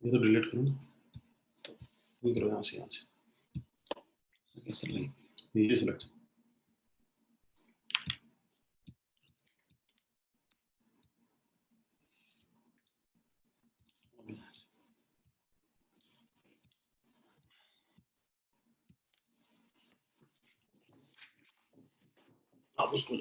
ये तो डिलीट करो ना, ये करो यहाँ से कैसे ये सिलेक्ट। आप उसको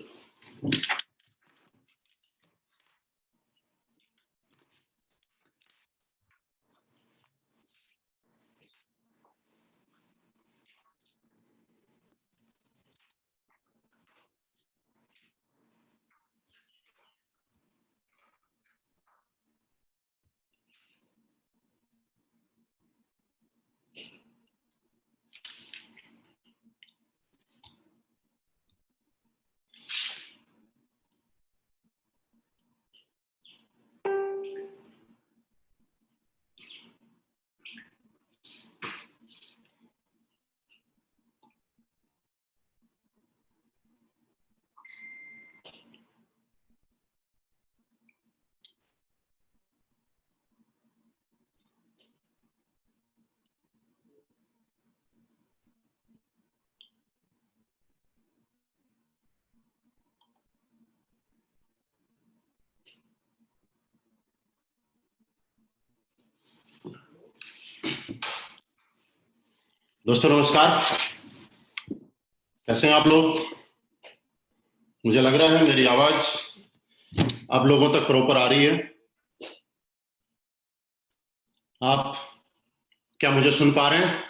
दोस्तों नमस्कार, कैसे हैं आप लोग? मुझे लग रहा है मेरी आवाज आप लोगों तक प्रॉपर आ रही है। आप क्या मुझे सुन पा रहे हैं?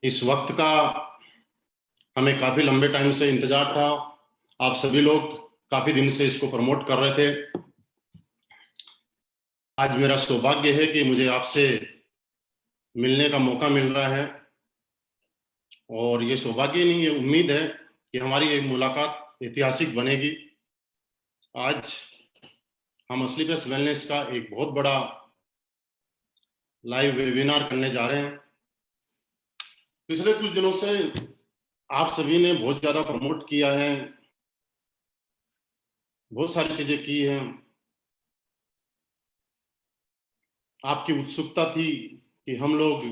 इस वक्त का हमें काफी लंबे टाइम से इंतजार था। आप सभी लोग काफी दिन से इसको प्रमोट कर रहे थे। आज मेरा सौभाग्य है कि मुझे आपसे मिलने का मौका मिल रहा है, और ये सौभाग्य नहीं, ये उम्मीद है कि हमारी एक मुलाकात ऐतिहासिक बनेगी। आज हम असली बेस्ट वेलनेस का एक बहुत बड़ा लाइव वेबिनार करने जा रहे हैं। पिछले कुछ दिनों से आप सभी ने बहुत ज्यादा प्रमोट किया है, बहुत सारी चीजें की हैं। आपकी उत्सुकता थी कि हम लोग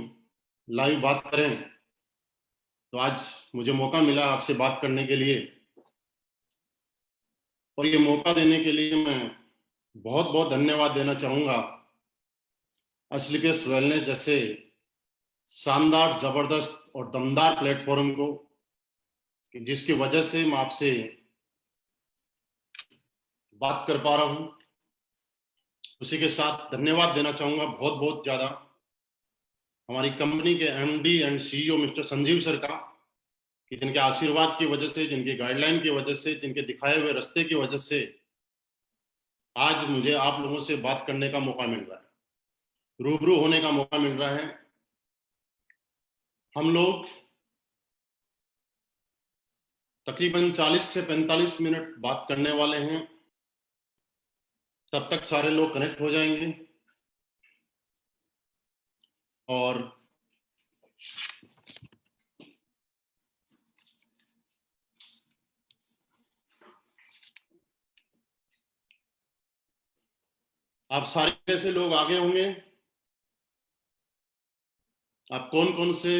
लाइव बात करें, तो आज मुझे मौका मिला आपसे बात करने के लिए। और ये मौका देने के लिए मैं बहुत बहुत धन्यवाद देना चाहूंगा असली बेस्ट वेलनेस जैसे शानदार, जबरदस्त और दमदार प्लेटफॉर्म को, कि जिसकी वजह से मैं आपसे बात कर पा रहा हूं। उसी के साथ धन्यवाद देना चाहूंगा बहुत बहुत ज्यादा हमारी कंपनी के MD and CEO mister Sanjeev sir का, कि जिनके आशीर्वाद की वजह से, जिनके गाइडलाइन की वजह से, जिनके दिखाए हुए रास्ते की वजह से आज मुझे आप लोगों से बात करने का मौका मिल रहा है, रूबरू होने का मौका मिल रहा है। हम लोग तकरीबन 40 से 45 मिनट बात करने वाले हैं, तब तक सारे लोग कनेक्ट हो जाएंगे। और आप सारे कैसे लोग आगे होंगे? आप कौन कौन से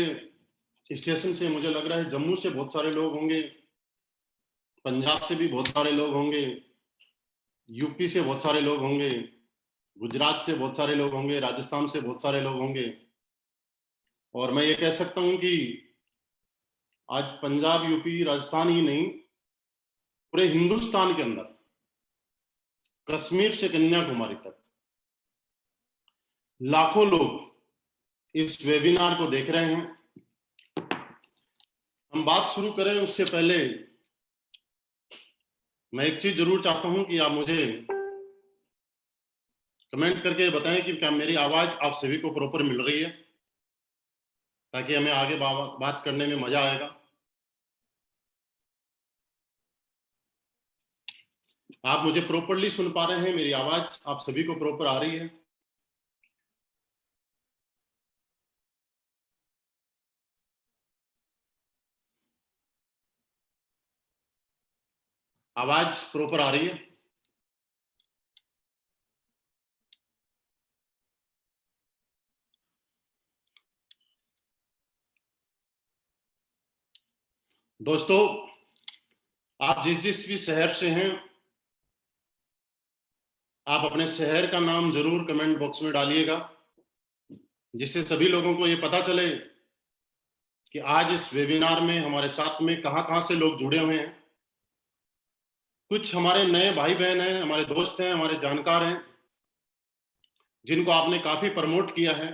स्टेशन से? मुझे लग रहा है जम्मू से बहुत सारे लोग होंगे, पंजाब से भी बहुत सारे लोग होंगे, यूपी से बहुत सारे लोग होंगे, गुजरात से बहुत सारे लोग होंगे, राजस्थान से बहुत सारे लोग होंगे। और मैं ये कह सकता हूं कि आज पंजाब, यूपी, राजस्थान ही नहीं, पूरे हिंदुस्तान के अंदर कश्मीर से कन्याकुमारी तक लाखों लोग इस वेबिनार को देख रहे हैं। हम बात शुरू करें उससे पहले मैं एक चीज जरूर चाहता हूं कि आप मुझे कमेंट करके बताएं कि क्या मेरी आवाज आप सभी को प्रॉपर मिल रही है, ताकि हमें आगे बात करने में मजा आएगा। आप मुझे प्रॉपरली सुन पा रहे हैं? मेरी आवाज आप सभी को प्रॉपर आ रही है? आवाज प्रॉपर आ रही है? दोस्तों, आप जिस जिस भी शहर से हैं, आप अपने शहर का नाम जरूर कमेंट बॉक्स में डालिएगा, जिससे सभी लोगों को ये पता चले कि आज इस वेबिनार में हमारे साथ में कहां कहां से लोग जुड़े हुए हैं। कुछ हमारे नए भाई बहन हैं, हमारे दोस्त हैं, हमारे जानकार हैं, जिनको आपने काफी प्रमोट किया है,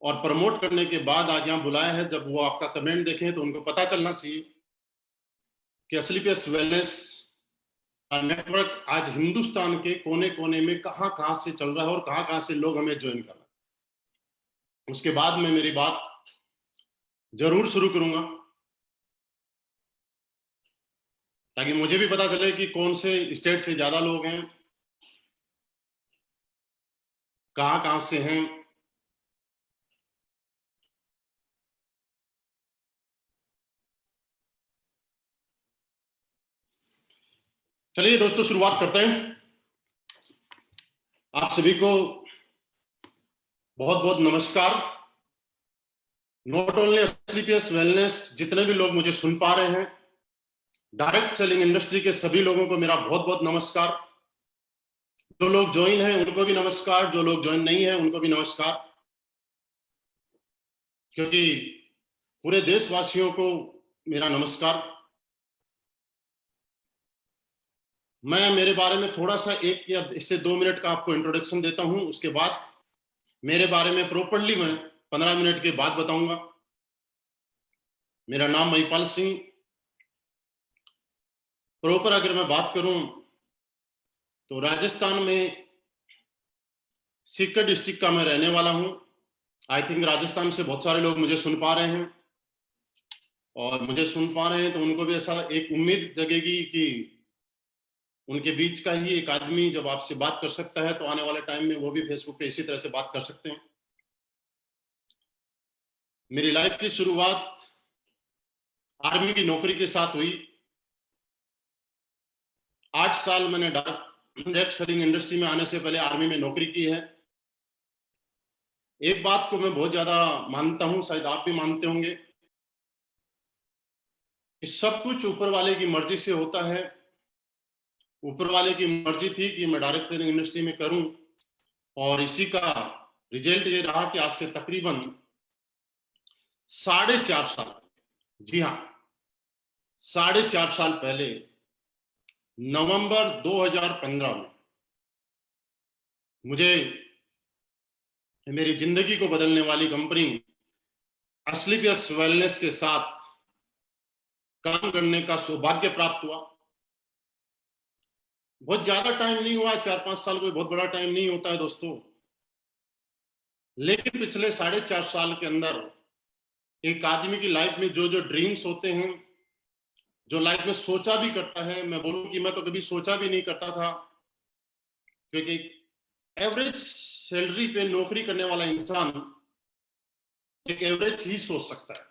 और प्रमोट करने के बाद आज यहां बुलाया है। जब वो आपका कमेंट देखें तो उनको पता चलना चाहिए कि एस्क्लेपियस वेलनेस का नेटवर्क आज हिंदुस्तान के कोने कोने में कहां कहां से चल रहा है और कहां कहां से लोग हमें ज्वाइन कर रहे हैं। उसके बाद मैं मेरी बात जरूर शुरू करूंगा, ताकि मुझे भी पता चले कि कौन से स्टेट से ज्यादा लोग हैं, कहां कहां से हैं। चलिए दोस्तों, शुरुआत करते हैं। आप सभी को बहुत बहुत नमस्कार। नॉट ओनली एस्क्लेपियस वेलनेस, जितने भी लोग मुझे सुन पा रहे हैं, डायरेक्ट सेलिंग इंडस्ट्री के सभी लोगों को मेरा बहुत बहुत नमस्कार। जो लोग ज्वाइन हैं उनको भी नमस्कार, जो लोग ज्वाइन नहीं है उनको भी नमस्कार, क्योंकि पूरे देशवासियों को मेरा नमस्कार। मैं मेरे बारे में थोड़ा सा 1 या इससे 2 मिनट का आपको इंट्रोडक्शन देता हूं, उसके बाद मेरे बारे में प्रॉपर्ली मैं 15 मिनट के बाद बताऊंगा। मेरा नाम महिपाल सिंह। प्रॉपर अगर मैं बात करूं तो राजस्थान में सीकर डिस्ट्रिक्ट का मैं रहने वाला हूं। आई थिंक राजस्थान से बहुत सारे लोग मुझे सुन पा रहे हैं, और मुझे सुन पा रहे हैं तो उनको भी ऐसा एक उम्मीद जगेगी कि उनके बीच का ही एक आदमी जब आपसे बात कर सकता है तो आने वाले टाइम में वो भी फेसबुक पे इसी तरह से बात कर सकते हैं। मेरी लाइफ की शुरुआत आर्मी की नौकरी के साथ हुई। 8 साल मैंने डायरेक्ट सेलिंग इंडस्ट्री में आने से पहले आर्मी में नौकरी की है। एक बात को मैं बहुत ज्यादा मानता हूं, शायद आप भी मानते होंगे, कि सब कुछ ऊपर वाले की मर्जी से होता है। ऊपर वाले की मर्जी थी कि मैं डायरेक्ट सेलिंग इंडस्ट्री में करूं, और इसी का रिजल्ट ये रहा कि आज से तकरीबन 4.5 साल, जी हाँ, 4.5 साल पहले नवंबर 2015 में मुझे मेरी जिंदगी को बदलने वाली कंपनी एस्क्लेपियस वेलनेस के साथ काम करने का सौभाग्य प्राप्त हुआ। बहुत ज्यादा टाइम नहीं हुआ, 4-5 साल कोई बहुत बड़ा टाइम नहीं होता है दोस्तों, लेकिन पिछले 4.5 साल के अंदर एक आदमी की लाइफ में जो जो ड्रीम्स होते हैं, जो लाइफ में सोचा भी करता है, मैं बोलूं कि मैं तो कभी सोचा भी नहीं करता था, क्योंकि एवरेज सैलरी पे नौकरी करने वाला इंसान एक एवरेज ही सोच सकता है।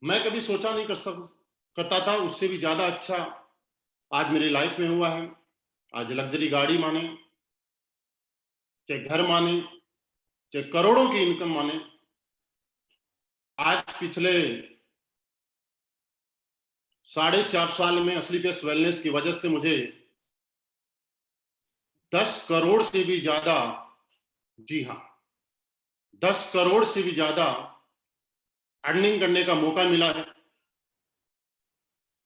मैं कभी सोचा नहीं करता था, उससे भी ज्यादा अच्छा आज मेरी लाइफ में हुआ है। आज लग्जरी गाड़ी माने, चाहे घर माने, चाहे करोड़ों की इनकम माने, आज पिछले 4.5 साल में एस्क्लेपियस वेलनेस की वजह से मुझे 10 करोड़ से भी ज्यादा, जी हाँ, 10 करोड़ से भी ज्यादा अर्निंग करने का मौका मिला है।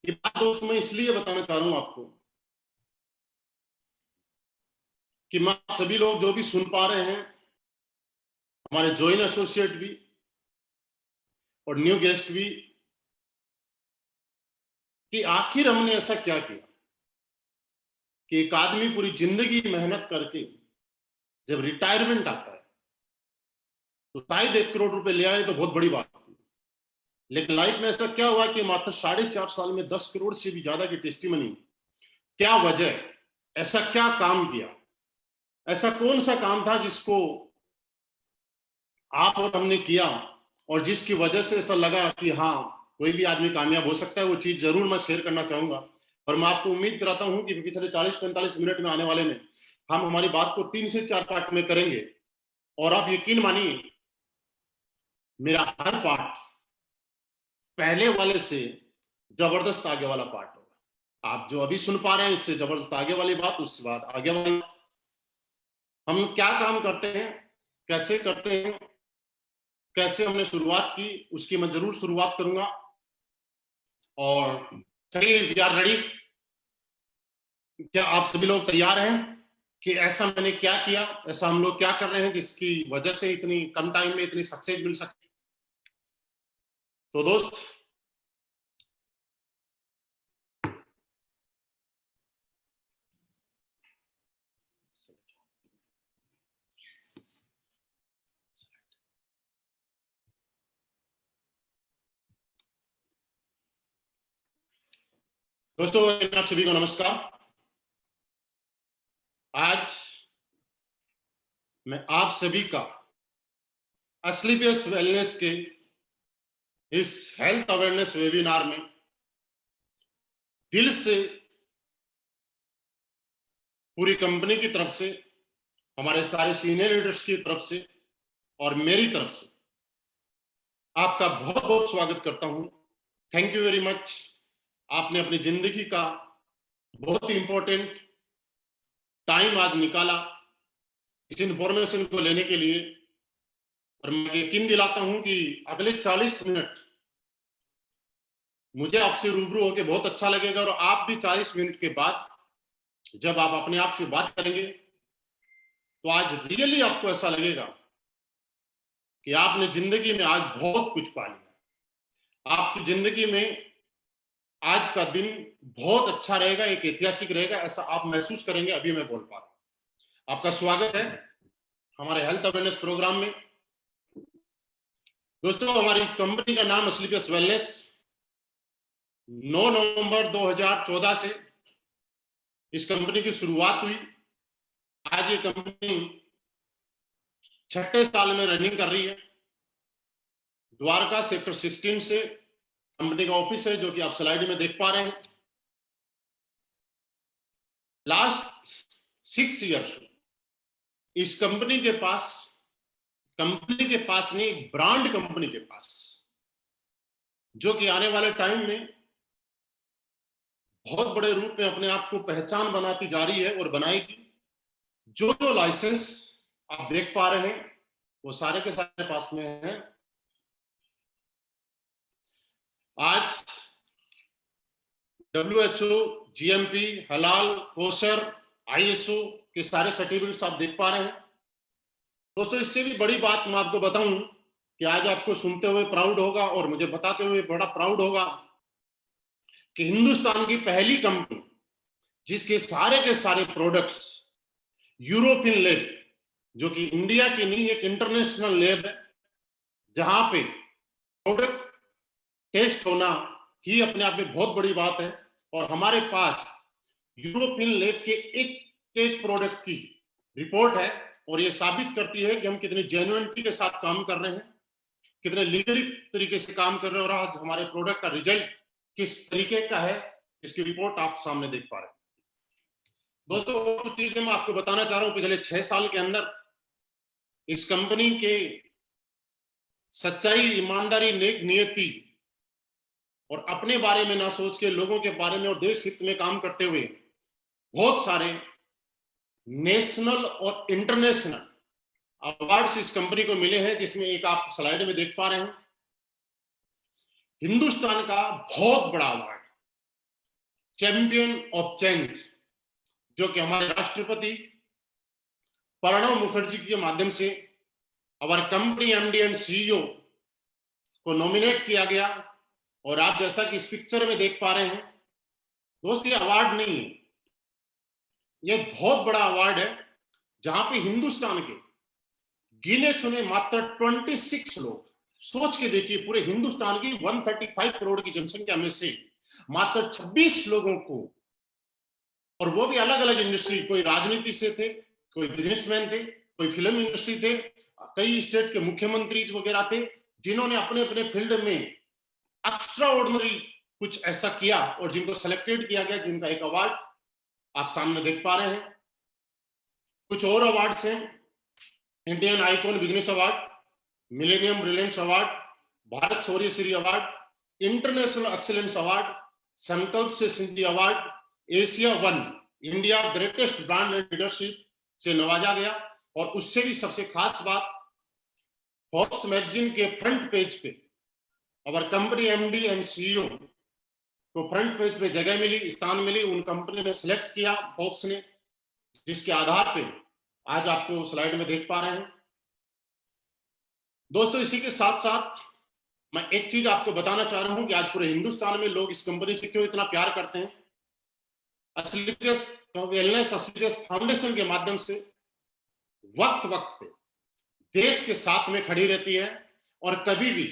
ये बात दोस्तों मैं इसलिए बताना चाह रहा हूं आपको कि मैं सभी लोग जो भी सुन पा रहे हैं, हमारे ज्वाइन एसोसिएट भी और न्यू गेस्ट भी, कि आखिर हमने ऐसा क्या किया कि एक आदमी पूरी जिंदगी मेहनत करके जब रिटायरमेंट आता है तो शायद 1 करोड़ रुपए ले आए तो बहुत बड़ी बात थी, लेकिन लाइफ में ऐसा क्या हुआ कि मात्र 4.5 साल में 10 करोड़ से भी ज्यादा की टेस्टिमनी। क्या वजह, ऐसा क्या काम किया, ऐसा कौन सा काम था जिसको आप और हमने किया, और जिसकी वजह से ऐसा लगा कि हाँ, कोई भी आदमी कामयाब हो सकता है। वो चीज जरूर मैं शेयर करना चाहूंगा, और मैं आपको उम्मीद कराता हूं कि पिछले 40-45 मिनट में आने वाले में हम हमारी बात को 3 से 4 पार्ट में करेंगे। और आप यकीन मानिए, मेरा हर पार्ट पहले वाले से जबरदस्त आगे वाला पार्ट होगा। आप जो अभी सुन पा रहे हैं इससे जबरदस्त आगे वाली बात, उसके बाद आगे वाली। हम क्या काम करते हैं, कैसे करते हैं, कैसे हमने शुरुआत की, उसकी मैं जरूर शुरुआत करूंगा। और चलिए, वी आर रेडी। क्या आप सभी लोग तैयार हैं कि ऐसा मैंने क्या किया, ऐसा हम लोग क्या कर रहे हैं जिसकी वजह से इतनी कम टाइम में इतनी सक्सेस मिल सकती। तो दोस्त, आप सभी को नमस्कार। आज मैं आप सभी का एस्क्लेपियस वेलनेस के इस हेल्थ अवेयरनेस वेबिनार में दिल से, पूरी कंपनी की तरफ से, हमारे सारे सीनियर लीडर्स की तरफ से और मेरी तरफ से आपका बहुत बहुत स्वागत करता हूं। Thank you very much. आपने अपनी जिंदगी का बहुत ही इंपॉर्टेंट टाइम आज निकाला इस इंफॉर्मेशन को लेने के लिए। और मैं यकीन दिलाता हूं कि अगले 40 मिनट मुझे आपसे रूबरू होकर बहुत अच्छा लगेगा, और आप भी 40 मिनट के बाद जब आप अपने आप से बात करेंगे तो आज रियली आपको ऐसा लगेगा कि आपने जिंदगी में आज बहुत कुछ पा लिया। आपकी जिंदगी में आज का दिन बहुत अच्छा रहेगा, एक ऐतिहासिक रहेगा, ऐसा आप महसूस करेंगे। अभी मैं बोल पा रहा हूं। आपका स्वागत है हमारे हेल्थ अवेयरनेस प्रोग्राम में। दोस्तों, हमारी कंपनी का नाम एस्क्लेपियस वेलनेस 9 नवंबर 2014 से इस कंपनी की शुरुआत हुई। आज ये कंपनी 6ठे साल में रनिंग कर रही है। द्वारका सेक्टर 16 से कंपनी का ऑफिस है, जो कि आप स्लाइड में देख पा रहे हैं। लास्ट 6 ईयर इस कंपनी के पास नहीं, एक ब्रांड कंपनी के पास, जो कि आने वाले टाइम में बहुत बड़े रूप में अपने आप को पहचान बनाती जा रही है और बनाएगी। जो जो लाइसेंस आप देख पा रहे हैं वो सारे के सारे पास में हैं। आज WHO, GMP, हलाल, कोसर, ISO के सारे सर्टिफिकेट्स आप देख पा रहे हैं। दोस्तों, इससे भी बड़ी बात मैं आपको बताऊं कि आज आपको सुनते हुए प्राउड होगा और मुझे बताते हुए बड़ा प्राउड होगा कि हिंदुस्तान की पहली कंपनी जिसके सारे के सारे प्रोडक्ट्स यूरोपियन लैब, जो कि इंडिया की नहीं, एक इंटरनेशनल लैब है, जहां पे प्रोडक्ट टेस्ट होना ही अपने आप में बहुत बड़ी बात है। और हमारे पास यूरोपियन लैब के एक एक प्रोडक्ट की रिपोर्ट है, और ये साबित करती है कि हम कितनी जेन्युइनिटी के साथ काम कर रहे हैं, कितने लीगली तरीके से काम कर रहे हैं, और आज हमारे प्रोडक्ट का रिजल्ट किस तरीके का है, इसकी रिपोर्ट आप सामने देख पा रहे हैं। दोस्तों, कुछ चीजें मैं आपको बताना चाह रहा हूं। पिछले 6 साल के अंदर इस कंपनी के सच्चाई, ईमानदारी, नेक नियति और अपने बारे में ना सोच के लोगों के बारे में और देश हित में काम करते हुए बहुत सारे नेशनल और इंटरनेशनल अवार्ड्स इस कंपनी को मिले हैं, जिसमें एक आप स्लाइड में देख पा रहे हैं। हिंदुस्तान का बहुत बड़ा अवार्ड, चैंपियन ऑफ चेंज, जो कि हमारे राष्ट्रपति प्रणब मुखर्जी के माध्यम से हमारे कंपनी MD एंड CEO को नॉमिनेट किया गया। और आप जैसा कि इस पिक्चर में देख पा रहे हैं, दोस्तों, ये अवार्ड नहीं है, ये बहुत बड़ा अवार्ड है, जहां पे हिंदुस्तान के गिने चुने मात्र 26 लोग, सोच के देखिए, पूरे हिंदुस्तान की 135 करोड़ की जनसंख्या में से मात्र 26 लोगों को, और वो भी अलग अलग इंडस्ट्री, कोई राजनीति से थे, कोई बिजनेसमैन थे, कोई फिल्म इंडस्ट्री थे, कई स्टेट के मुख्यमंत्री वगैरह थे, जिन्होंने अपने अपने फील्ड में एक्स्ट्रा ऑर्डिनरी कुछ ऐसा किया और जिनको सेलेक्टेड किया गया, जिनका एक अवार्ड आप सामने देख पा रहे हैं। कुछ और अवार्ड्स हैं, Indian icon business award, millennium brilliance award, Bharat Shaurya Shri award, international excellence award, Sankalp se Siddhi award, Asia one India greatest brand and leadership से नवाजा गया। और उससे भी सबसे खास बात, फोर्ब्स मैगजीन के फ्रंट पेज पे our company MD and CEO को फ्रंट पेज पे जगह मिली, स्थान मिली, उन कंपनी ने सिलेक्ट किया फोर्ब्स ने, जिसके आधार पे आज आपको स्लाइड में देख पा रहे हैं। दोस्तों इसी के साथ साथ मैं एक चीज आपको बताना चाह रहा हूं कि आज पूरे हिंदुस्तान में लोग इस कंपनी से क्यों इतना प्यार करते हैं। असलीपियस वेलनेस असलीपियस फाउंडेशन के माध्यम से वक्त वक्त पे देश के साथ में खड़ी रहती है, और कभी भी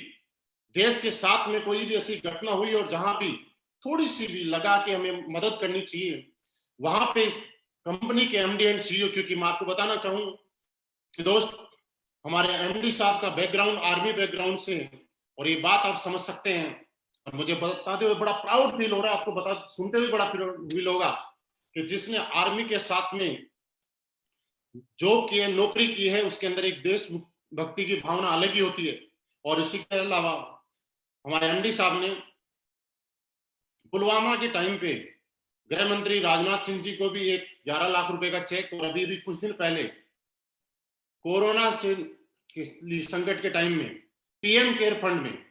देश के साथ में कोई भी ऐसी घटना हुई और जहां भी थोड़ी सी भी लगा कि हमें मदद करनी चाहिए, वहां पे इस कंपनी के एमडी एंड सीईओ, क्योंकि मैं आपको बताना चाहूंगा कि दोस्त हमारे एमडी साहब का बैकग्राउंड आर्मी बैकग्राउंड से है, और ये बात आप समझ सकते हैं। और मुझे बताते हुए बड़ा प्राउड फील हो रहा है, आपको बता सुनते हुए बड़ा फील होगा कि जिसने आर्मी के साथ में जॉब की है, नौकरी की है, उसके अंदर एक देशभक्ति की भावना अलग ही होती है। और इसी के अलावा हमारे एमडी साहब ने पुलवामा के टाइम पे गृह मंत्री राजनाथ सिंह जी को भी एक 11 लाख रुपए का चेक, और अभी भी कुछ दिन पहले कोरोना से संकट के टाइम में पीएम केयर फंड में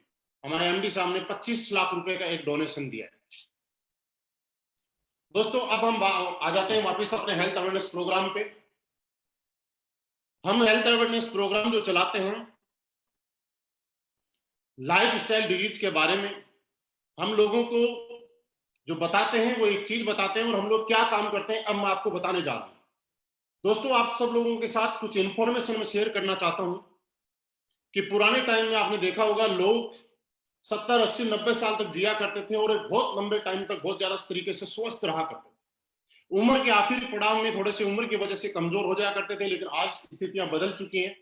हमारे एमडी साहब ने 25 लाख रुपए का एक डोनेशन दिया है। दोस्तों अब हम आ जाते हैं वापस अपने हेल्थ अवेयरनेस प्रोग्राम पे। हम हेल्थ अवेयरनेस प्रोग्राम जो चलाते हैं लाइफ स्टाइल डिजीज के बारे में, हम लोगों को जो बताते हैं वो एक चीज बताते हैं, और हम लोग क्या काम करते हैं अब मैं आपको बताने जा रहा हूं। दोस्तों आप सब लोगों के साथ कुछ इंफॉर्मेशन मैं शेयर करना चाहता हूं कि पुराने टाइम में आपने देखा होगा लोग 70, 80, 90 साल तक जिया करते थे, और एक बहुत लंबे टाइम तक बहुत ज्यादा तरीके से स्वस्थ रहा करते थे। उम्र के आखिरी पड़ाव में थोड़े से उम्र की वजह से कमजोर हो जाया करते थे, लेकिन आज स्थितियां बदल चुकी हैं।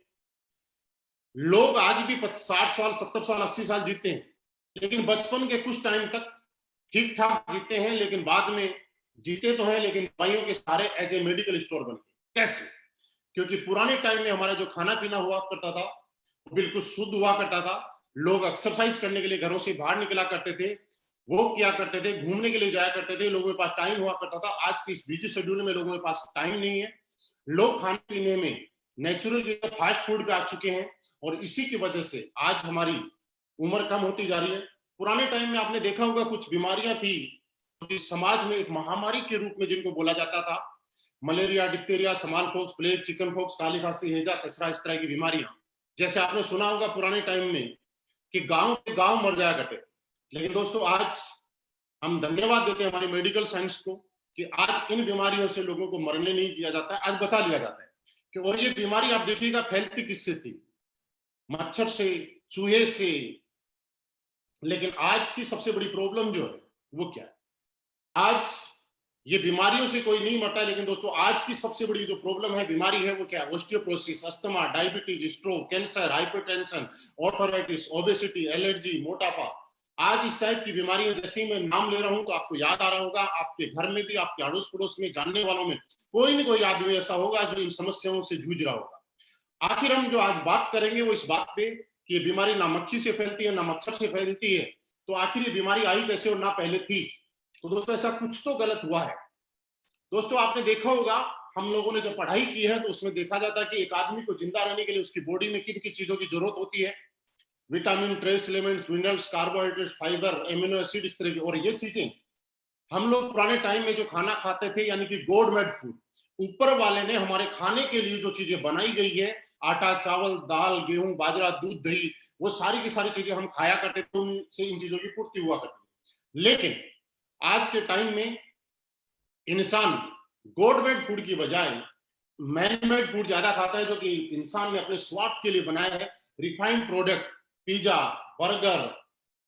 लोग आज भी 60 साल, 70 साल, 80 साल जीते हैं, लेकिन बचपन के कुछ टाइम तक ठीक ठाक जीते हैं, लेकिन बाद में जीते तो हैं लेकिन दवाइयों के सारे एज ए मेडिकल स्टोर बन गए। कैसे? क्योंकि पुराने टाइम में हमारा जो खाना पीना हुआ करता था वो बिल्कुल शुद्ध हुआ करता था। लोग एक्सरसाइज करने के लिए घरों से बाहर निकला करते थे, वो किया करते थे, घूमने के लिए जाया करते थे, लोगों के पास टाइम हुआ करता था। आज की इस बिजी शेड्यूल में लोगों के पास टाइम नहीं है। लोग खाने पीने में नेचुरल की फास्ट फूड पे आ चुके हैं, और इसी की वजह से आज हमारी उम्र कम होती जा रही है। पुराने टाइम में आपने देखा होगा कुछ बीमारियां थी जो समाज में एक महामारी के रूप में जिनको बोला जाता था, malaria, diphtheria, smallpox, plague, chickenpox, काली खांसी, हैजा, खसरा, इस तरह की बीमारियां। जैसे आपने सुना होगा पुराने टाइम में कि गांव के गांव मर जाया करते थे, लेकिन दोस्तों आज हम धन्यवाद देते हैं हमारे मेडिकल साइंस को कि आज इन बीमारियों से लोगों को मरने नहीं दिया जाता है, आज बचा लिया जाता है। कि और ये बीमारी आप देखिएगा फैलती किससे थी? मच्छर से, चूहे से। लेकिन आज की सबसे बड़ी प्रॉब्लम जो है वो क्या है? आज ये बीमारियों से कोई नहीं मरता है, लेकिन दोस्तों आज की सबसे बड़ी जो प्रॉब्लम है, बीमारी है, वो क्या है? Osteoporosis, asthma, diabetes, stroke, cancer, hypertension, arthritis, obesity, allergy, मोटापा। आज इस टाइप की बीमारियां जैसे ही मैं नाम ले रहा हूं तो आपको याद आ रहा होगा, आपके घर में भी, आपके अड़ोस पड़ोस में, जानने वालों में कोई ना कोई आदमी ऐसा होगा जो इन समस्याओं से जूझ रहा होगा। आखिर हम जो आज बात करेंगे वो इस बात पे कि ये बीमारी ना मक्खी से फैलती है ना मच्छर से फैलती है, तो आखिर ये बीमारी आई कैसे और ना पहले थी? तो दोस्तों ऐसा कुछ तो गलत हुआ है। दोस्तों आपने देखा होगा, हम लोगों ने जब पढ़ाई की है तो उसमें देखा जाता है कि एक आदमी को जिंदा रहने के लिए उसकी बॉडी में किन किन चीजों की जरूरत होती है। Vitamin, trace elements, minerals, carbohydrates, fibre, amino acid, इस तरह की। और ये चीजें हम लोग पुराने टाइम में जो खाना खाते थे यानी कि गॉड मेड फूड, ऊपर वाले ने हमारे खाने के लिए जो चीजें बनाई गई है, आटा, चावल, दाल, गेहूं, बाजरा, दूध, दही, वो सारी की सारी चीजें हम खाया करते थे, उनसे इन चीजों की पूर्ति हुआ करती थी। लेकिन आज के टाइम में इंसान गॉड मेड फूड की बजाय मैन मेड फूड ज्यादा खाता है, जो कि इंसान ने अपने स्वार्थ के लिए बनाया है। Refined product, pizza, burger,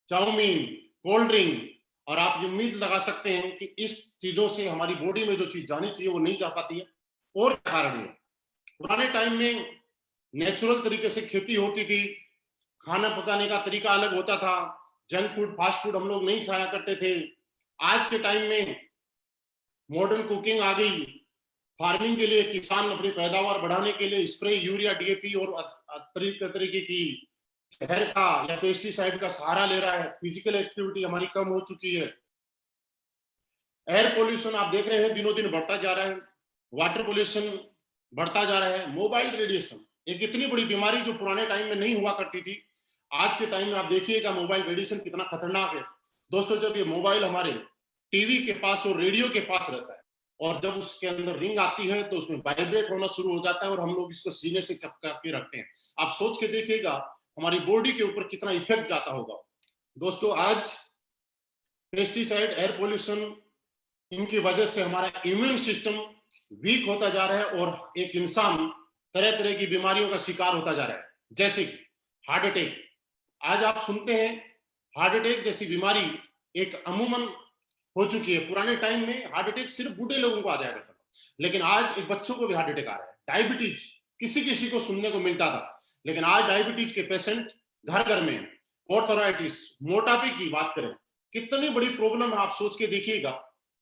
chow mein, cold drink. और आप ये उम्मीद लगा सकते हैं कि इस चीजों से हमारी बॉडी में जो चीज जानी चाहिए वो नहीं जा पाती है। और क्या कारण है? पुराने टाइम में नेचुरल तरीके से खेती होती थी, खाना पकाने का तरीका अलग होता था, जंक फूड, फास्ट फूड हम लोग नहीं खाया करते थे। आज के टाइम में मॉडर्न कुकिंग आ गई। फार्मिंग के लिए किसान अपनी पैदावार बढ़ाने के लिए स्प्रे, यूरिया, डीएपी और तरीके की जहर का या पेस्टिसाइड का सहारा ले रहा है, फिजिकल एक्टिविटी हमारी कम हो चुकी है। एयर पोल्यूशन आप देख रहे हैं दिनों दिन बढ़ता जा रहा है, वाटर पोल्यूशन बढ़ता जा रहा है, मोबाइल रेडिएशन एक इतनी बड़ी बीमारी जो पुराने टाइम में नहीं हुआ करती थी, आज के टाइम में आप देखिएगा मोबाइल रेडिएशन कितना खतरनाक है। दोस्तों, जब ये मोबाइल हमारे टीवी के पास और रेडियो के पास रहता है और जब उसके अंदर रिंग आती है तो उसमें वाइब्रेट होना शुरू हो जाता है और हम लोग इसको सीने से चपका के रखते हैं। आप सोच के देखिएगा हमारी बॉडी के ऊपर कितना इफेक्ट जाता होगा। दोस्तों, आज पेस्टिसाइड, एयर पोल्यूशन, इनकी वजह से हमारा इम्यून सिस्टम वीक होता जा रहा है और एक इंसान तरह तरह की बीमारियों का शिकार होता जा रहा है, जैसे कि हार्ट अटैक। आज आप सुनते हैं हार्ट अटैक जैसी बीमारी एक अमूमन हो चुकी है। पुराने टाइम में हार्ट अटैक सिर्फ बूढ़े लोगों को आ जाया करता था, लेकिन आज एक बच्चों को भी हार्ट अटैक आ रहा है। डायबिटीज किसी किसी को सुनने को मिलता था, लेकिन आज डायबिटीज के पेशेंट घर घर में। ऑर्थराइटिस, मोटापे की बात करें, कितनी बड़ी प्रॉब्लम है, आप सोच के देखिएगा।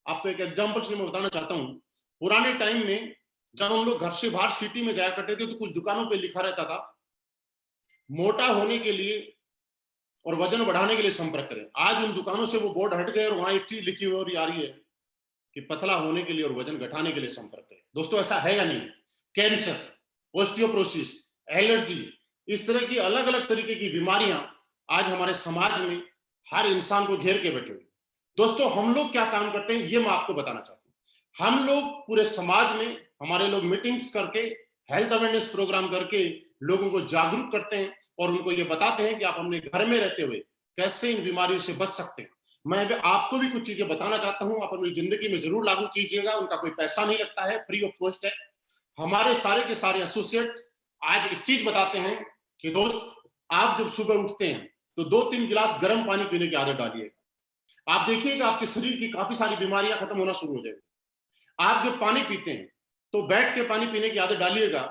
आपको एक एग्जांपल से मैं बताना चाहता हूँ। पुराने टाइम में जब हम लोग घर से बाहर सिटी में जाया करते थे तो कुछ दुकानों पे लिखा रहता था, मोटा होने के लिए और वजन बढ़ाने के लिए संपर्क करें। आज उन दुकानों से वो बोर्ड हट गए और वहां एक चीज लिखी हुई आ रही है कि पतला होने के लिए और वजन घटाने के लिए संपर्क करें। दोस्तों, ऐसा है या नहीं? कैंसर, ऑस्टियोपोरोसिस, एलर्जी, इस तरह की अलग अलग तरीके की बीमारियां आज हमारे समाज में हर इंसान को घेर के बैठे हुए। दोस्तों, हम लोग क्या काम करते हैं ये मैं आपको बताना चाहता हूं। हम लोग पूरे समाज में हमारे लोग मीटिंग्स करके, हेल्थ अवेयरनेस प्रोग्राम करके लोगों को जागरूक करते हैं और उनको ये बताते हैं कि आप अपने घर में रहते हुए कैसे इन बीमारियों से बच सकते हैं। मैं भी आपको भी कुछ चीजें बताना चाहता हूं, आप अपनी जिंदगी में जरूर लागू कीजिएगा। उनका कोई पैसा नहीं लगता है, फ्री ऑफ कॉस्ट है। हमारे सारे के सारे एसोसिएट आज एक चीज बताते हैं कि दोस्त, आप जब सुबह उठते हैं तो 2-3 गिलास गर्म पानी पीने की आदत डालिएगा। आप देखिएगा आपके शरीर की काफी सारी बीमारियां खत्म होना शुरू हो जाएगी। आप जब पानी पीते हैं तो बैठ के पानी पीने की आदत डालिएगा।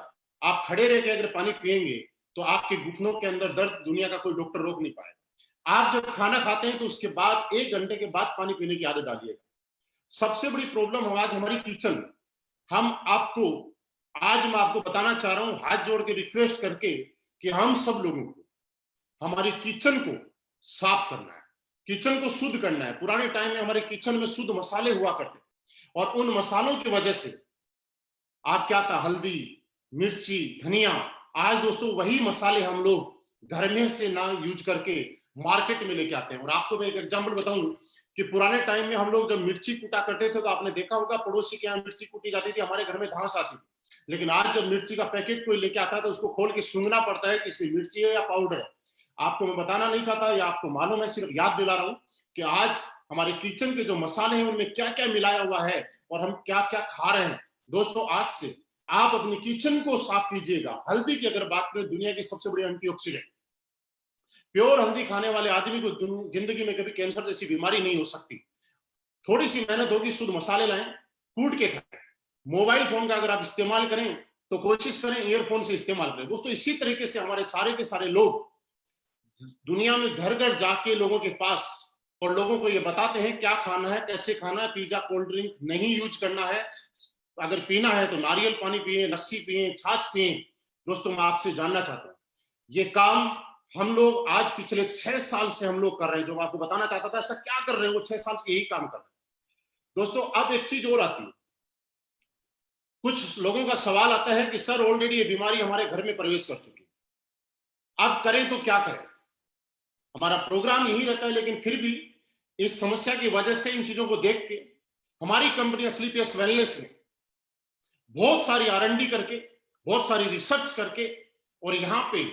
आप खड़े रह के अगर पानी पिएंगे तो आपके घुटनों के अंदर दर्द दुनिया का कोई डॉक्टर रोक नहीं पाएगा। आप जब खाना खाते हैं तो उसके बाद 1 घंटे के बाद पानी पीने की आदत डालिएगा। सबसे बड़ी प्रॉब्लम आज हमारी किचन। हम आपको आज मैं आपको बताना चाह रहा हूं, हाथ जोड़ के रिक्वेस्ट करके, कि हम सब लोगों को हमारी किचन को साफ करना है, किचन को शुद्ध करना है। पुराने टाइम में हमारे किचन में शुद्ध मसाले हुआ करते थे और उन मसालों की वजह से आप क्या था, हल्दी, मिर्ची, धनिया, आज दोस्तों वही मसाले हम लोग घर में से ना यूज करके मार्केट में लेके आते हैं। और आपको मैं एक एग्जांपल बताऊं कि पुराने टाइम में हम लोग जब मिर्ची कूटा करते थे तो आपने देखा होगा पड़ोसी के यहाँ मिर्ची कूटी जाती थी, हमारे घर में घास आती थी। लेकिन आज जब मिर्ची का पैकेट कोई लेके आता है तो उसको खोल के सूंघना पड़ता है कि इसमें मिर्ची है या पाउडर है। आपको मैं बताना नहीं चाहता या आपको मालूम है, सिर्फ याद दिला रहा हूं कि आज हमारे किचन के जो मसाले हैं उनमें क्या क्या मिलाया हुआ है और हम क्या क्या खा रहे हैं। दोस्तों, आज से आप अपनी किचन को साफ कीजिएगा। हल्दी की अगर बात करें, दुनिया की सबसे बड़ी एंटीऑक्सीडेंट, प्योर हल्दी खाने वाले आदमी को जिंदगी में कभी कैंसर जैसी बीमारी नहीं हो सकती। थोड़ी सी मेहनत होगी, शुद्ध मसाले लाएं, कूट के खाएं। मोबाइल फोन का अगर आप इस्तेमाल करें तो कोशिश करें ईयरफोन से इस्तेमाल करें। दोस्तों, इसी तरीके से हमारे सारे के सारे लोग दुनिया में घर घर जाके लोगों के पास और लोगों को ये बताते हैं क्या खाना है, कैसे खाना है। पिज्जा, कोल्ड ड्रिंक नहीं यूज करना है। अगर पीना है तो नारियल पानी पिए, लस्सी पिए, छाछ पिए। दोस्तों, मैं आपसे जानना चाहता हूं, ये काम हम लोग आज पिछले 6 साल से हम लोग कर रहे हैं। जो मैं आपको बताना चाहता था, ऐसा क्या कर रहे हैं, वो 6 साल से यही काम कर रहे हैं। दोस्तों, अब एक चीज और आती है। कुछ लोगों का सवाल आता है कि सर ऑलरेडी ये बीमारी हमारे घर में प्रवेश कर चुकी है, अब करें तो क्या करें। हमारा प्रोग्राम यही रहता है, लेकिन फिर भी इस समस्या की वजह से, इन चीजों को देख के हमारी कंपनी स्लीपियस वेलनेस ने बहुत सारी R&D करके, बहुत सारी रिसर्च करके और यहाँ पे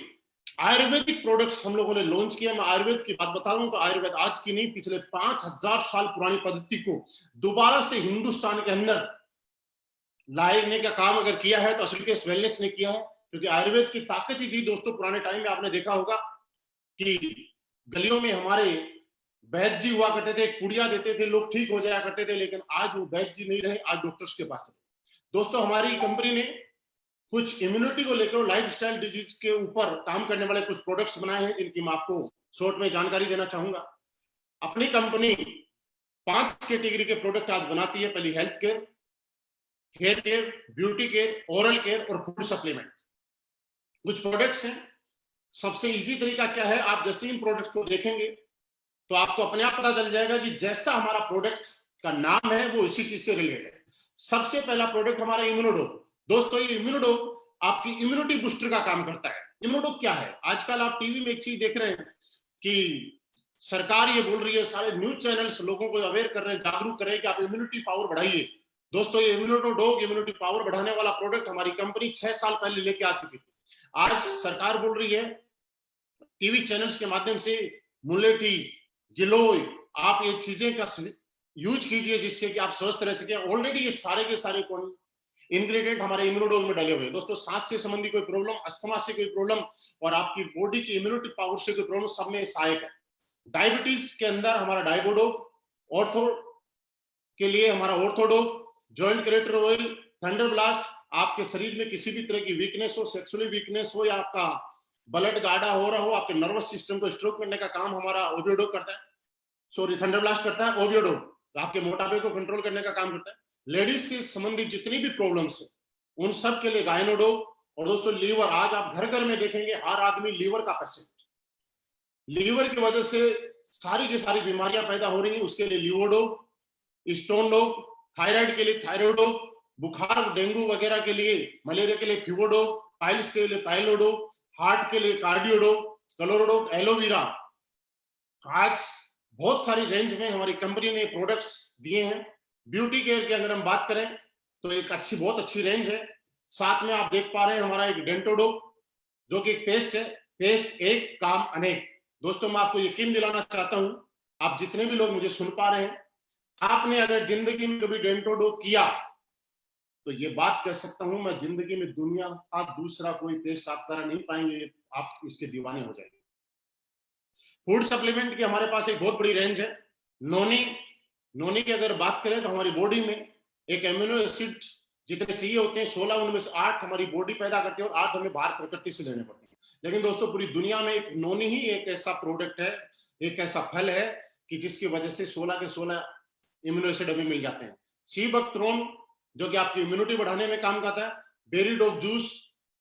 आयुर्वेदिक प्रोडक्ट्स हम लोगों ने लॉन्च किया। मैं आयुर्वेद की बात बता रहा हूं तो आयुर्वेद आज की नहीं, पिछले 5000 साल पुरानी पद्धति को दोबारा से हिंदुस्तान के अंदर लाने का काम अगर किया है तो स्लीपियस वेलनेस ने किया है। क्योंकि आयुर्वेद की ताकत ही थी दोस्तों। पुराने टाइम में आपने देखा होगा कि गलियों में हमारे वैद्य जी हुआ करते थे, पुड़िया देते थे, लोग ठीक हो जाया करते थे। लेकिन आज वो वैद्य जी नहीं रहे, आज डॉक्टर्स के पास चले। दोस्तों, हमारी कंपनी ने कुछ इम्यूनिटी को लेकर लाइफस्टाइल डिजीज के ऊपर काम करने वाले कुछ प्रोडक्ट्स बनाए हैं, जिनकी मैं आपको शॉर्ट में जानकारी देना चाहूंगा। अपनी कंपनी 5 कैटेगरी के प्रोडक्ट आज बनाती है। पहली health care, hair care, beauty care, oral care और फूड सप्लीमेंट। कुछ प्रोडक्ट्स हैं सबसे इजी तरीका क्या है, आप जैसे इन प्रोडक्ट को देखेंगे तो आपको अपने आप पता चल जाएगा कि जैसा हमारा प्रोडक्ट का नाम है वो इसी चीज से रिलेटेड है। सबसे पहला प्रोडक्ट हमारा इम्यूनोडोप। दोस्तों ये इम्यूनोडोप आपकी इम्यूनिटी बूस्टर का काम करता है। इम्यूनोडोप क्या है, आजकल आप टीवी में एक चीज देख रहे हैं कि सरकार ये बोल रही है, सारे न्यूज चैनल्स लोगों को अवेयर कर रहे हैं, जागरूक कर रहे हैं कि आप इम्यूनिटी पावर बढ़ाइए। दोस्तों ये इम्यूनोडोप इम्यूनिटी पावर बढ़ाने वाला प्रोडक्ट हमारी कंपनी 6 साल पहले लेके आ चुकी थी। आज सरकार बोल रही है टीवी चैनल्स के माध्यम से, मुलेठी, गिलोय, आप ये चीजें का यूज कीजिए जिससे कि आप स्वस्थ रह सके। ऑलरेडी ये सारे के सारे इंग्रेडिएंट हमारे इम्यूनोडोज में डाले हुए हैं। दोस्तों सांस से संबंधी कोई प्रॉब्लम, अस्थमा से कोई प्रॉब्लम और आपकी बॉडी की इम्यूनिटी पावर से कोई प्रॉब्लम, सब में सहायक है। डायबिटीज के अंदर हमारा डायबोडोप, ऑर्थो के लिए हमारा Orthodope, joint creator oil, thunder blast, आपके शरीर में किसी भी तरह की वीकनेस हो, सेक्सुअली वीकनेस हो या आपका ब्लड गाढ़ा हो रहा हो, आपके नर्वस सिस्टम को स्ट्रोक करने का काम हमारा ओबियोडोप करता है, सॉरी थंडर ब्लास्ट करता है। ओबियोडोप आपके मोटापे को कंट्रोल करने का काम करता है। लेडीज से संबंधित जितनी भी प्रॉब्लम्स है उन सब के लिए गायनोडोप। और दोस्तों लीवर, आज आप घर घर में देखेंगे हर आदमी लीवर का पेशेंट, लीवर की वजह से सारी की सारी बीमारियां पैदा हो रही हैं, उसके लिए लीवोडोप, स्टोन डोप, थायराइड के लिए थायरोडोप, बुखार डेंगू वगैरह के लिए, मलेरिया के लिए फ्यूगोडोप, पाइल्स के लिए पाइलोडोप, हार्ट के लिए कार्डियोडोप, क्लोरोडोप, एलोवेरा। आज बहुत सारी रेंज में हमारी कंपनी ने प्रोडक्ट्स दिए हैं। ब्यूटी केयर की अगर हम बात करें तो एक बहुत अच्छी रेंज है। साथ में आप देख पा रहे हैं हमारा एक डेंटोडोप जो कि एक पेस्ट है, पेस्ट एक काम अनेक। दोस्तों मैं आपको यकीन दिलाना चाहता हूं, आप जितने भी लोग मुझे सुन पा रहे हैं, आपने अगर जिंदगी में कभी डेंटोडोप किया तो ये बात कह सकता हूं मैं, जिंदगी में दुनिया का दूसरा कोई पेस्ट आप कर नहीं पाएंगे, आप इसके दीवाने हो जाएंगे। फूड सप्लीमेंट की हमारे पास एक बहुत बड़ी रेंज है। नोनी, नोनी की अगर बात करें तो हमारी बॉडी में एक एमिनो एसिड जितने चाहिए होते हैं 16, उनमें से 8 हमारी बॉडी पैदा करती है और 8 हमें बाहर प्रकृति से लेने पड़ते हैं। लेकिन दोस्तों पूरी दुनिया में एक नोनी ही एक ऐसा प्रोडक्ट है, एक ऐसा फल है कि जिसकी वजह से 16 के 16 इम्यूनो एसिड हमें मिल जाते हैं। सी बकथ्रोन जो कि आपकी इम्यूनिटी बढ़ाने में काम करता है, बेरी डोप जूस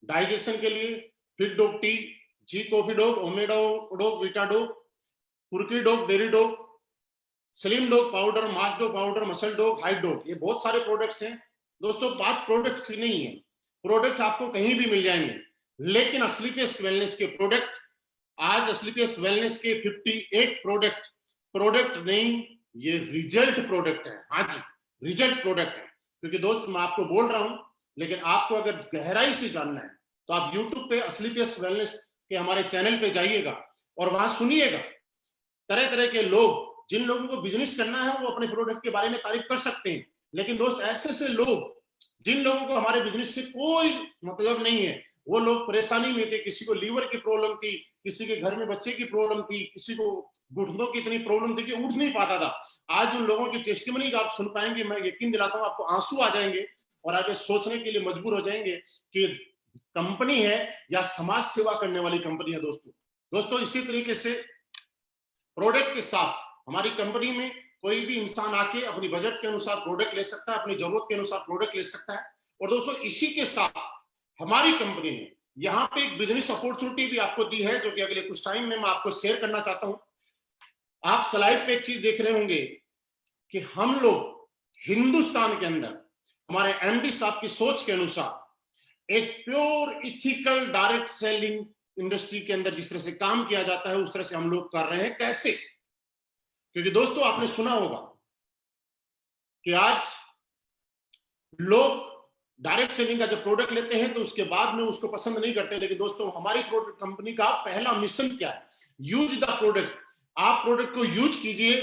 डाइजेशन के लिए, fit dope tea, G coffee dope, ओमेडो वीटा डोप, पुरकी dope, berry dope, slim dope powder, mass dope powder, muscle dope, height dope, ये बहुत सारे प्रोडक्ट्स हैं। दोस्तों बात प्रोडक्ट की नहीं है, प्रोडक्ट आपको कहीं भी मिल जाएंगे, लेकिन असलीकेस वेलनेस के प्रोडक्ट, आज असलीकेस वेलनेस के 58 प्रोडक्ट नहीं, ये रिजल्ट प्रोडक्ट है। हाँ जी, रिजल्ट प्रोडक्ट है। क्योंकि दोस्त मैं आपको बोल रहा हूं, लेकिन आपको अगर गहराई से जानना है तो आप YouTube पे असलीकेस वेलनेस के हमारे चैनल पे जाइएगा और वहां सुनिएगा। तरह तरह के लोग, जिन लोगों को बिजनेस करना है वो अपने प्रोडक्ट के बारे में तारीफ कर सकते हैं, लेकिन दोस्त ऐसे से लोग जिन लोगों को हमारे बिजनेस से कोई मतलब नहीं है, वो लोग परेशानी में थे, किसी को लीवर की प्रॉब्लम थी, किसी के घर में बच्चे की प्रॉब्लम थी, किसी को घुटनों की इतनी प्रॉब्लम थी कि उठ नहीं पाता था। आज उन लोगों की टेस्टिमनी आप सुन पाएंगे, मैं यकीन दिलाता हूं आपको आंसू आ जाएंगे और आप ये सोचने के लिए मजबूर हो जाएंगे कि कंपनी है या समाज सेवा करने वाली कंपनी है। दोस्तों इसी तरीके से प्रोडक्ट के साथ हमारी कंपनी में कोई भी इंसान आके अपनी बजट के अनुसार प्रोडक्ट ले सकता है, अपनी जरूरत के अनुसार प्रोडक्ट ले सकता है। और दोस्तों इसी के साथ हमारी कंपनी ने यहाँ पे एक बिजनेस अपॉर्चुनिटी भी आपको दी है, जो कि अगले कुछ टाइम में मैं आपको शेयर करना चाहता हूं। आप स्लाइड पे एक चीज देख रहे होंगे कि हम लोग हिंदुस्तान के अंदर हमारे एमडी साहब की सोच के अनुसार एक pure ethical direct selling industry के अंदर जिस तरह से काम किया जाता है उस तरह से हम लोग कर रहे हैं। कैसे? क्योंकि दोस्तों आपने सुना होगा कि आज लोग डायरेक्ट सेलिंग का जब प्रोडक्ट लेते हैं तो उसके बाद में उसको पसंद नहीं करते, लेकिन दोस्तों हमारी प्रोडक्ट कंपनी का पहला मिशन क्या है? Use the product. आप प्रोडक्ट को यूज कीजिए,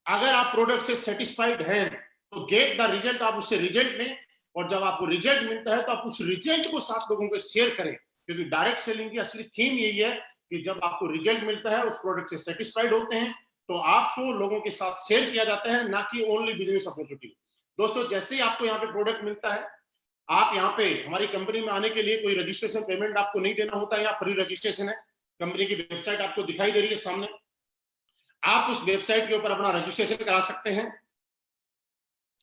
अगर आप प्रोडक्ट से सेटिस्फाइड हैं तो गेट द रिजल्ट, आप उससे रिजल्ट लें, और जब आपको रिजल्ट मिलता है तो आप उस रिजल्ट को 7 लोगों को शेयर करें। क्योंकि डायरेक्ट सेलिंग की असली थीम यही है कि जब आपको रिजल्ट मिलता है, उस प्रोडक्ट से सेटिस्फाइड होते हैं, तो आपको लोगों के साथ शेयर किया जाता है, ना कि ओनली बिजनेस अपॉर्चुनिटी। दोस्तों जैसे ही आपको यहाँ पे प्रोडक्ट मिलता है, आप यहाँ पे हमारी कंपनी में आने के लिए कोई रजिस्ट्रेशन पेमेंट आपको नहीं देना होता है, यहाँ फ्री रजिस्ट्रेशन है। कंपनी की वेबसाइट आपको दिखाई दे रही है सामने, आप उस वेबसाइट के ऊपर अपना रजिस्ट्रेशन करा सकते हैं।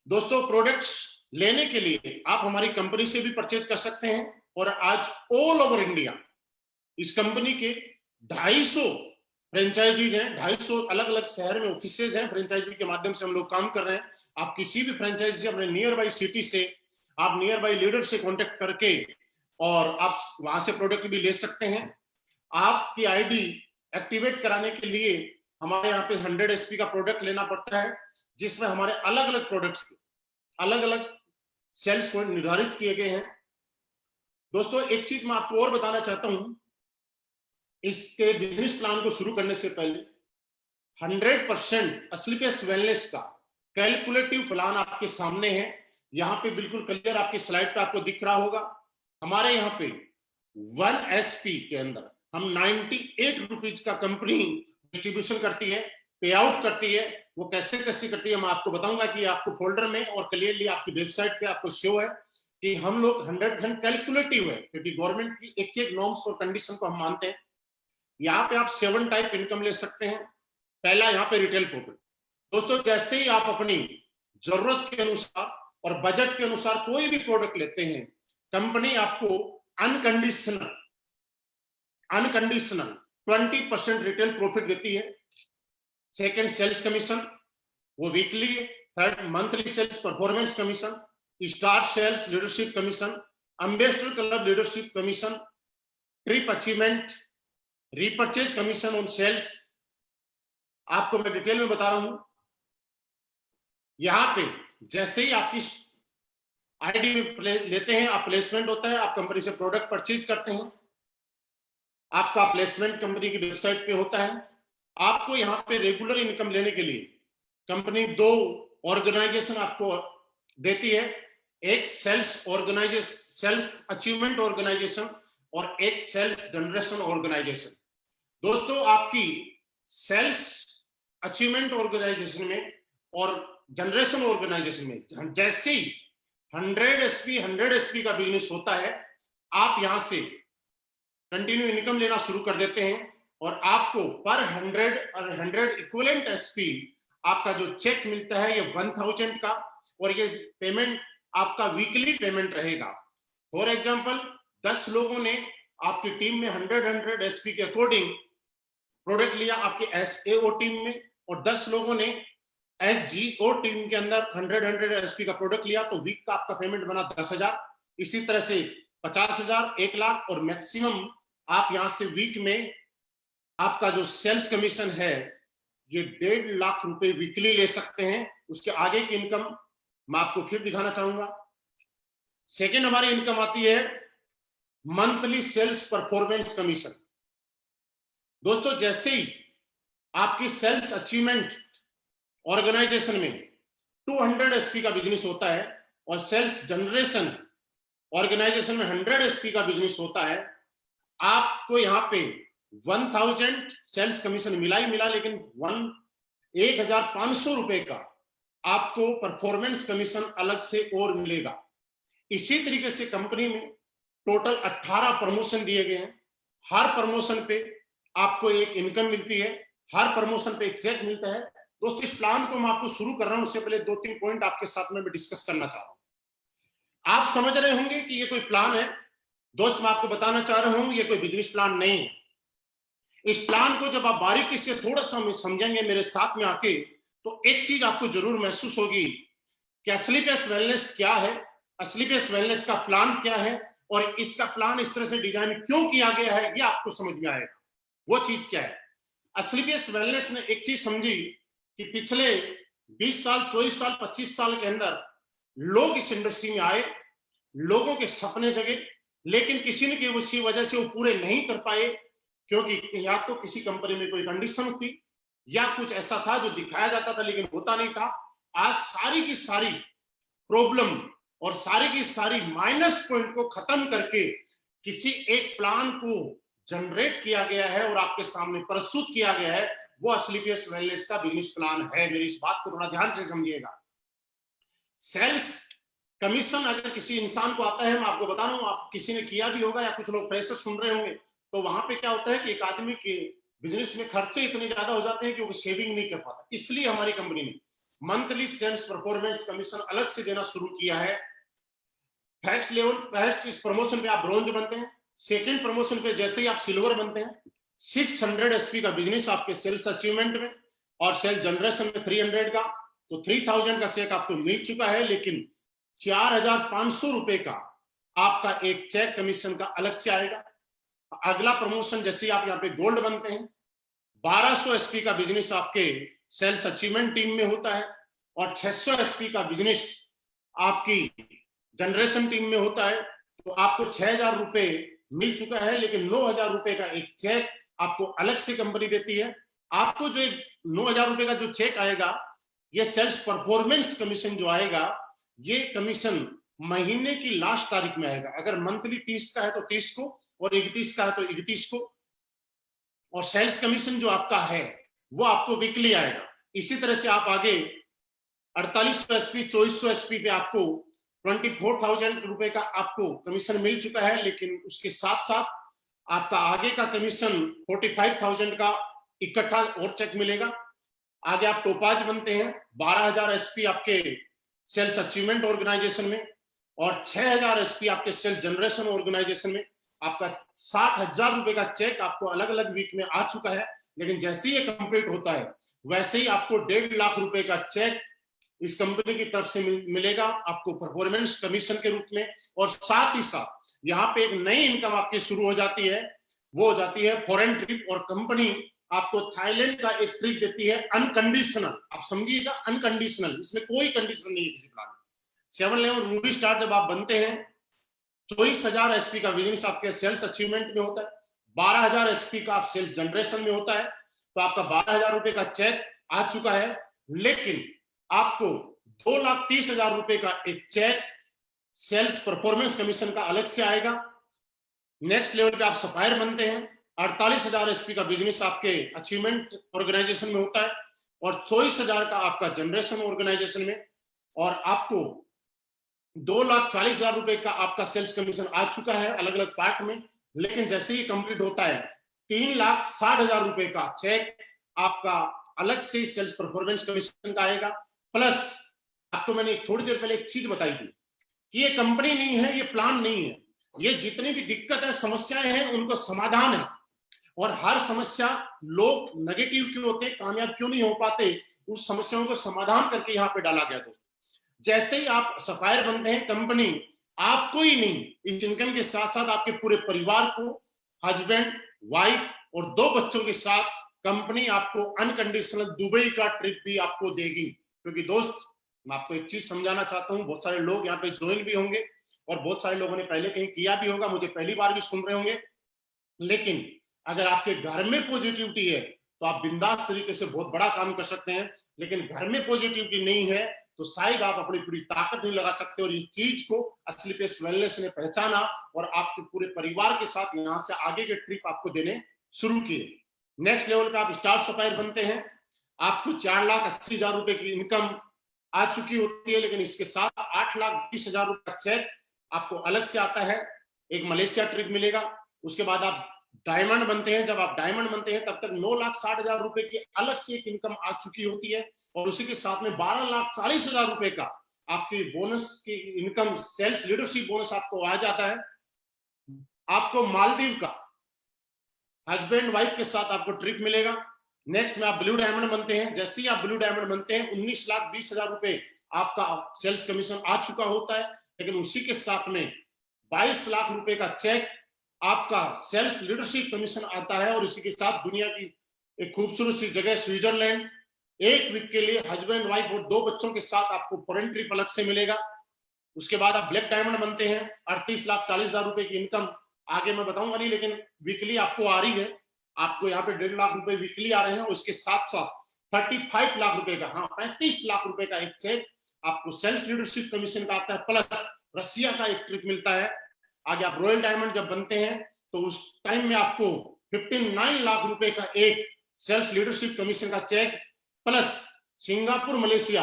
दोस्तों प्रोडक्ट्स लेने के लिए आप हमारी कंपनी से भी परचेज कर सकते हैं, और आज ऑल ओवर इंडिया इस कंपनी के 250 फ्रेंचाइजीज हैं, 250 अलग अलग शहर में ऑफिसेज हैं, फ्रेंचाइजी के माध्यम से हम लोग काम कर रहे हैं। आप किसी भी फ्रेंचाइजी से अपने नियर बाई सिटी से, आप नियर बाई लीडर से कांटेक्ट करके और आप वहां से प्रोडक्ट भी ले सकते हैं। आपकी आईडी एक्टिवेट कराने के लिए हमारे यहाँ पे 100 एसपी का प्रोडक्ट लेना पड़ता है, जिसमें हमारे अलग अलग प्रोडक्ट्स अलग अलग सेल्स पॉइंट निर्धारित किए गए हैं। दोस्तों एक चीज मैं आपको और बताना चाहता हूं, इसके बिजनेस प्लान को शुरू करने से पहले 100% असलीपेस वेलनेस का कैलकुलेटिव प्लान आपके सामने है। यहाँ पे बिल्कुल क्लियर आपकी स्लाइड पे आपको दिख रहा होगा। हमारे यहाँ पे 1 एसपी के अंदर हम 98 रुपीज का कंपनी डिस्ट्रीब्यूशन करती है, पे आउट करती है। वो कैसे कैसे करती है मैं आपको बताऊंगा कि आपको फोल्डर में और क्लियरली आपकी वेबसाइट पे आपको शो है कि हम लोग 100% कैलकुलेटिव है, क्योंकि गवर्नमेंट की एक एक नॉर्म्स और कंडीशन को हम मानते हैं। यहाँ पे आप 7 टाइप इनकम ले सकते हैं। पहला यहाँ पे रिटेल प्रॉफिट। दोस्तों जैसे ही आप अपनी जरूरत के अनुसार और बजट के अनुसार कोई भी प्रोडक्ट लेते हैं, कंपनी आपको अनकंडीशनल 20% रिटेल प्रॉफिट देती है। सेकंड सेल्स कमीशन, वो weekly. Third monthly sales performance commission, star sales leadership commission, ambassador club leadership commission, trip achievement, repurchase commission on sales. आपको मैं डिटेल में बता रहा हूं। यहां पे जैसे ही आपकी आईडी में लेते हैं, आप प्लेसमेंट होता है, आप कंपनी से प्रोडक्ट परचेज करते हैं, आपका प्लेसमेंट कंपनी की वेबसाइट पे होता है। आपको यहाँ पे रेगुलर इनकम लेने के लिए कंपनी 2 ऑर्गेनाइजेशन आपको देती है। एक सेल्स अचीवमेंट ऑर्गेनाइजेशन और एक सेल्स जनरेशन ऑर्गेनाइजेशन। दोस्तों आपकी सेल्स अचीवमेंट ऑर्गेनाइजेशन में और जनरेशन ऑर्गेनाइजेशन में जैसे ही 100 एसपी का बिजनेस होता है, आप यहां से कंटिन्यू इनकम लेना शुरू कर देते हैं और आपको पर 100 और 100 इक्विवेलेंट एसपी आपका जो चेक मिलता है ये 1000 का, और ये पेमेंट आपका वीकली पेमेंट रहेगा। फॉर एग्जांपल 10 लोगों ने आपकी टीम में 100 एसपी के अकॉर्डिंग प्रोडक्ट लिया आपके एसएओ टीम में, और 10 लोगों ने एसजीओ टीम के अंदर 100 एसपी का प्रोडक्ट लिया, तो वीक का आपका पेमेंट बना 10,000। इसी तरह से 50,000, 1 लाख, और मैक्सिमम आप यहां से वीक में आपका जो सेल्स कमीशन है ये 1.5 लाख रुपए वीकली ले सकते हैं। उसके आगे की इनकम मैं आपको फिर दिखाना चाहूंगा। सेकेंड हमारी इनकम आती है मंथली सेल्स परफॉर्मेंस कमीशन। दोस्तों जैसे ही आपकी सेल्स अचीवमेंट ऑर्गेनाइजेशन में 200 एसपी का बिजनेस होता है और सेल्स जनरेशन ऑर्गेनाइजेशन में 100 एसपी का बिजनेस होता है, आपको यहाँ पे 1000 सेल्स कमीशन मिला ही मिला, लेकिन 1,500 रुपए का आपको परफॉर्मेंस कमीशन अलग से और मिलेगा। इसी तरीके से कंपनी में टोटल 18 प्रमोशन दिए गए हैं। हर प्रमोशन पे आपको एक इनकम मिलती है, हर प्रमोशन पे एक चेक मिलता है। दोस्तों इस प्लान को मैं आपको शुरू कर रहा हूं, उससे पहले 2-3 पॉइंट आपके साथ में डिस्कस करना चाह रहा हूं। आप समझ रहे होंगे कि ये कोई प्लान है। दोस्त मैं आपको बताना चाह रहा हूं ये कोई बिजनेस प्लान नहीं है। इस प्लान को जब आप बारीकी से थोड़ा सा समझेंगे मेरे साथ में आके, तो एक चीज आपको जरूर महसूस होगी कि असलीपेस वेलनेस क्या है, असलीपेस वेलनेस का प्लान क्या है, और इसका प्लान इस तरह से डिजाइन क्यों किया गया है ये आपको समझ में आएगा। वो चीज क्या है? असलीपेस वेलनेस ने एक चीज समझी कि पिछले 20 साल, 24 साल, 25 साल के अंदर लोग इस इंडस्ट्री में आए, लोगों के सपने जगे, लेकिन किसी न किसी वजह से वो पूरे नहीं कर पाए, क्योंकि या तो किसी कंपनी में कोई कंडीशन थी या कुछ ऐसा था जो दिखाया जाता था लेकिन होता नहीं था। आज सारी की सारी प्रॉब्लम और सारी की सारी माइनस पॉइंट को खत्म करके किसी एक प्लान को जनरेट किया गया है और आपके सामने प्रस्तुत किया गया है। वो असलीपेस वेलनेस का बिजनेस प्लान है। मेरी इस बात को थोड़ा ध्यान से समझिएगा। सेल्स कमीशन अगर किसी इंसान को आता है, मैं आपको बता रहा हूं, आप किसी ने किया भी होगा या कुछ लोग फ्रेशर सुन रहे होंगे, तो वहां पे क्या होता है कि एक आदमी के बिजनेस में खर्चे इतने ज्यादा हो जाते हैं कि वो सेविंग नहीं कर पाता। इसलिए हमारी कंपनी ने मंथली सेल्स परफॉर्मेंस कमीशन अलग से देना शुरू किया है। फर्स्ट लेवल, फर्स्ट इस प्रमोशन पे आप ब्रोंज बनते हैं, सेकंड प्रमोशन पे जैसे ही आप सिल्वर बनते हैं, 600 एसपी का बिजनेस आपके सेल्स अचीवमेंट में और सेल्स जनरेशन में 300 का, तो 3000 का चेक आपको मिल चुका है। लेकिन 4500 रुपए का आपका एक चेक कमीशन का अलग से आएगा। अगला प्रमोशन, जैसे आप यहाँ पे गोल्ड बनते हैं, 1200 एसपी का बिजनेस आपके सेल्स अचीवमेंट टीम में होता है और 600 एसपी का बिजनेस आपकी जनरेशन टीम में होता है। तो आपको 6000 रुपए मिल चुका है, लेकिन 9000 रुपए का एक चेक आपको अलग से कंपनी देती है। आपको जो 9000 रुपए का जो चेक आएगा, ये सेल्स परफॉर्मेंस कमीशन जो आएगा, ये कमीशन महीने की लास्ट तारीख में आएगा। अगर मंथली 30 का है तो 30 को, और 31 का है तो 31 को। और सेल्स कमीशन जो आपका है वो आपको वीकली आएगा। इसी तरह से आप आगे 4800 एसपी, 2400 एसपी पे आपको 24,000 रुपए का आपको कमीशन मिल चुका है। लेकिन उसके साथ साथ आपका आगे का कमीशन 45,000 का इकट्ठा और चेक मिलेगा। आगे आप टोपाज बनते हैं, 12,000 एसपी आपके सेल्स अचीवमेंट ऑर्गेनाइजेशन में और 6,000 एसपी आपके सेल्स जनरेशन ऑर्गेनाइजेशन में। आपका 60,000 रुपए का चेक आपको अलग अलग वीक में आ चुका है। लेकिन जैसे ही ये कंप्लीट होता है, वैसे ही आपको 1.5 लाख रुपए का चेक इस कंपनी की तरफ से मिलेगा आपको परफॉर्मेंस कमीशन के रूप में। और साथ ही साथ यहाँ पे एक नई इनकम आपकी शुरू हो जाती है, वो हो जाती है फॉरेन ट्रिप। और कंपनी आपको थाईलैंड का एक ट्रिप देती है अनकंडीशनल। आप समझिएगा, अनकंडीशनल, इसमें कोई कंडीशन नहीं है किसी प्लान में। 711 रूबी स्टार जब आप बनते हैं, 24,000 एसपी का बिजनेस आपके सेल्स अचीवमेंट में होता है, 12,000 एसपी का आप सेल्स जनरेशन में होता है। तो आपका 12,000 रुपए का चेक आ चुका है। लेकिन आपको 2,30,000 रुपए का एक चेक सेल्स परफॉर्मेंस कमीशन का अलग से आएगा। नेक्स्ट लेवल पे आप सप्लायर बनते हैं, 48,000 एसपी का बिजनेस आपके अचीवमेंट ऑर्गेनाइजेशन में होता है और 24,000 का आपका जनरेशन ऑर्गेनाइजेशन में। और आपको 2,40,000 रुपए का आपका सेल्स कमीशन आ चुका है अलग अलग पार्ट में। लेकिन जैसे ही कंप्लीट होता है, 3,60,000 रुपए का चेक आपका अलग से सेल्स परफॉर्मेंस कमीशन का आएगा। प्लस आपको मैंने थोड़ी देर पहले एक चीज बताई थी कि ये कंपनी नहीं है, ये प्लान नहीं है, ये जितनी भी दिक्कत है, समस्याएं हैं, उनको समाधान है। और हर समस्या, लोग नेगेटिव क्यों होते, कामयाब क्यों नहीं हो पाते, उस समस्याओं को समाधान करके यहाँ पे डाला गया दोस्तों। जैसे ही आप सप्लायर बनते हैं, कंपनी आपको ही नहीं, इस इनकम के साथ साथ आपके पूरे परिवार को, हस्बैंड, वाइफ और 2 बच्चों के साथ कंपनी आपको अनकंडीशनल दुबई का ट्रिप भी आपको देगी। क्योंकि दोस्त, मैं आपको एक चीज समझाना चाहता हूँ, बहुत सारे लोग यहाँ पे ज्वाइन भी होंगे और बहुत सारे लोगों ने पहले कहीं किया भी होगा, मुझे पहली बार भी सुन रहे होंगे। लेकिन अगर आपके घर में पॉजिटिविटी है तो आप बिंदास तरीके से बहुत बड़ा काम कर सकते हैं। लेकिन घर में पॉजिटिविटी नहीं है तो शायद आप अपनी पूरी ताकत नहीं लगा सकते। और इस चीज को असली पेस वेलनेस ने पहचाना और आपके पूरे परिवार के साथ यहाँ से आगे के ट्रिप आपको देने शुरू किए। नेक्स्ट लेवल पे आप स्टार सप्लायर बनते हैं, आपको 4,80,000 रुपए की इनकम आ चुकी होती है। लेकिन इसके साथ 8,20,000 रुपए का चेक आपको अलग से आता है, एक मलेशिया ट्रिप मिलेगा। उसके बाद आप डायमंड बनते हैं, जब आप डायमंड बनते हैं तब तक 9,60,000 रुपए की अलग से एक इनकम आ चुकी होती है। और उसी के साथ में 12,40,000 रुपए का आपकी बोनस की इनकम, सेल्स लीडरशिप बोनस आपको आ जाता है। आपको मालदीव का हस्बैंड वाइफ के साथ आपको ट्रिप मिलेगा। नेक्स्ट में आप ब्लू डायमंड बनते हैं, जैसे ही आप ब्लू डायमंड बनते हैं 19,20,000 रुपए आपका सेल्स कमीशन आ चुका होता है। लेकिन उसी के साथ में 22 लाख रुपए का चेक आपका सेल्फ लीडरशिप कमीशन आता है। और इसी के साथ दुनिया की एक खूबसूरत सी जगह स्विट्जरलैंड, 1 वीक के लिए हस्बैंड वाइफ और 2 बच्चों के साथ आपको फॉरेन ट्रिप अलग से मिलेगा। उसके बाद आप ब्लैक डायमंड बनते हैं, 38,40,000 रुपए की इनकम आगे मैं बताऊंगा नहीं, लेकिन वीकली आपको आ रही है। आपको यहाँ पे 1.5 लाख रुपए वीकली आ रहे हैं। उसके साथ साथ 35 लाख रुपए का, हाँ 35 लाख रुपए का एक चेक आपको सेल्फ लीडरशिप कमीशन का आता है। प्लस रसिया का एक ट्रिप मिलता है। आगे आप रॉयल डायमंड जब बनते हैं तो उस टाइम में आपको 59 लाख रुपए का एक सेल्फ लीडरशिप कमीशन का check, plus Singapore Malaysia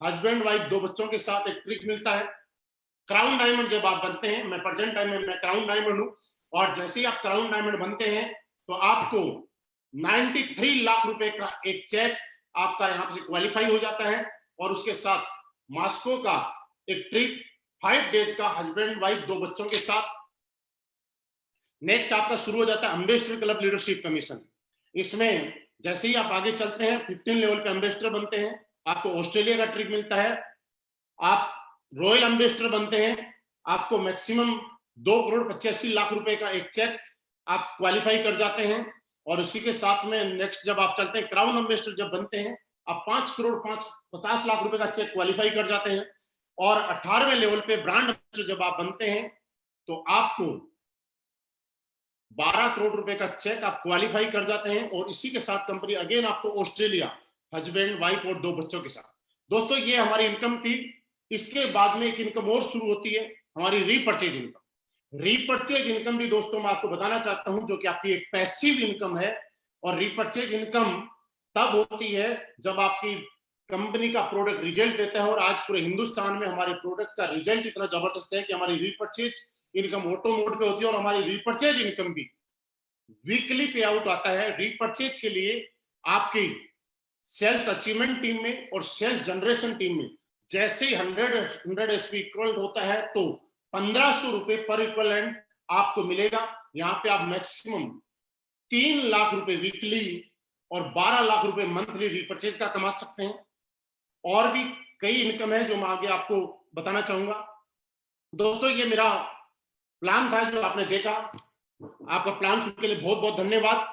husband wife 2 बच्चों के साथ एक ट्रिप मिलता है। क्राउन डायमंड जब आप बनते हैं, मैं प्रेजेंट टाइम में मैं क्राउन डायमंड हूं, और जैसे ही आप क्राउन डायमंड बनते हैं तो आपको 93 लाख रुपए का एक चेक आपका यहां से क्वालिफाई हो जाता है। और उसके साथ मॉस्को का एक ट्रिप 5 डेज का हस्बैंड वाइफ 2 बच्चों के साथ। नेक्स्ट आपका शुरू हो जाता है एम्बेसडर क्लब लीडरशिप कमीशन। इसमें जैसे ही आप आगे चलते हैं 15 लेवल पे एम्बेसडर बनते हैं, आपको ऑस्ट्रेलिया का ट्रिप मिलता है, आप रॉयल एम्बेसडर बनते हैं, आपको मैक्सिमम 2,85,00,000 रुपए का एक चेक आप क्वालिफाई कर जाते हैं। और उसी के साथ में नेक्स्ट जब आप चलते हैं क्राउन एम्बेसडर जब बनते हैं, आप 5,50,00,000 रुपए का चेक क्वालिफाई कर जाते हैं। और 18वें लेवल पे ब्रांड एम्बेसडर जब आप बनते हैं तो आपको 12 करोड़ रुपए का चेक आप क्वालिफाई कर जाते हैं। और इसी के साथ कंपनी अगेन आपको ऑस्ट्रेलिया हस्बैंड वाइफ और 2 बच्चों के साथ। दोस्तों ये हमारी इनकम थी। इसके बाद में एक इनकम और शुरू होती है, हमारी रीपर्चेज इनकम। रीपर्चेज इनकम भी दोस्तों मैं आपको बताना चाहता हूं, जो कि आपकी एक पैसिव इनकम है। और रीपर्चेज इनकम तब होती है जब आपकी कंपनी का प्रोडक्ट रिजल्ट देता है। और आज पूरे हिंदुस्तान में हमारे प्रोडक्ट का रिजल्ट इतना जबरदस्त है कि हमारी रीपर्चेज इनकम ऑटो मोड पे होती है। और हमारी रीपर्चेज इनकम भी वीकली पे आउट आता है। रीपर्चेज के लिए आपकी सेल्स अचीवमेंट टीम में और सेल्स जनरेशन टीम में जैसे ही 100 एसपी इक्वल होता है तो 1,500 रुपए पर इक्वलेंट आपको मिलेगा। यहाँ पे आप मैक्सिमम 3 लाख रुपए वीकली और 12 लाख रुपए मंथली रीपर्चेज का कमा सकते हैं। और भी कई इनकम है जो मैं आगे आपको बताना चाहूंगा। दोस्तों ये मेरा प्लान था जो आपने देखा, आपका प्लान सुनने के लिए बहुत बहुत धन्यवाद।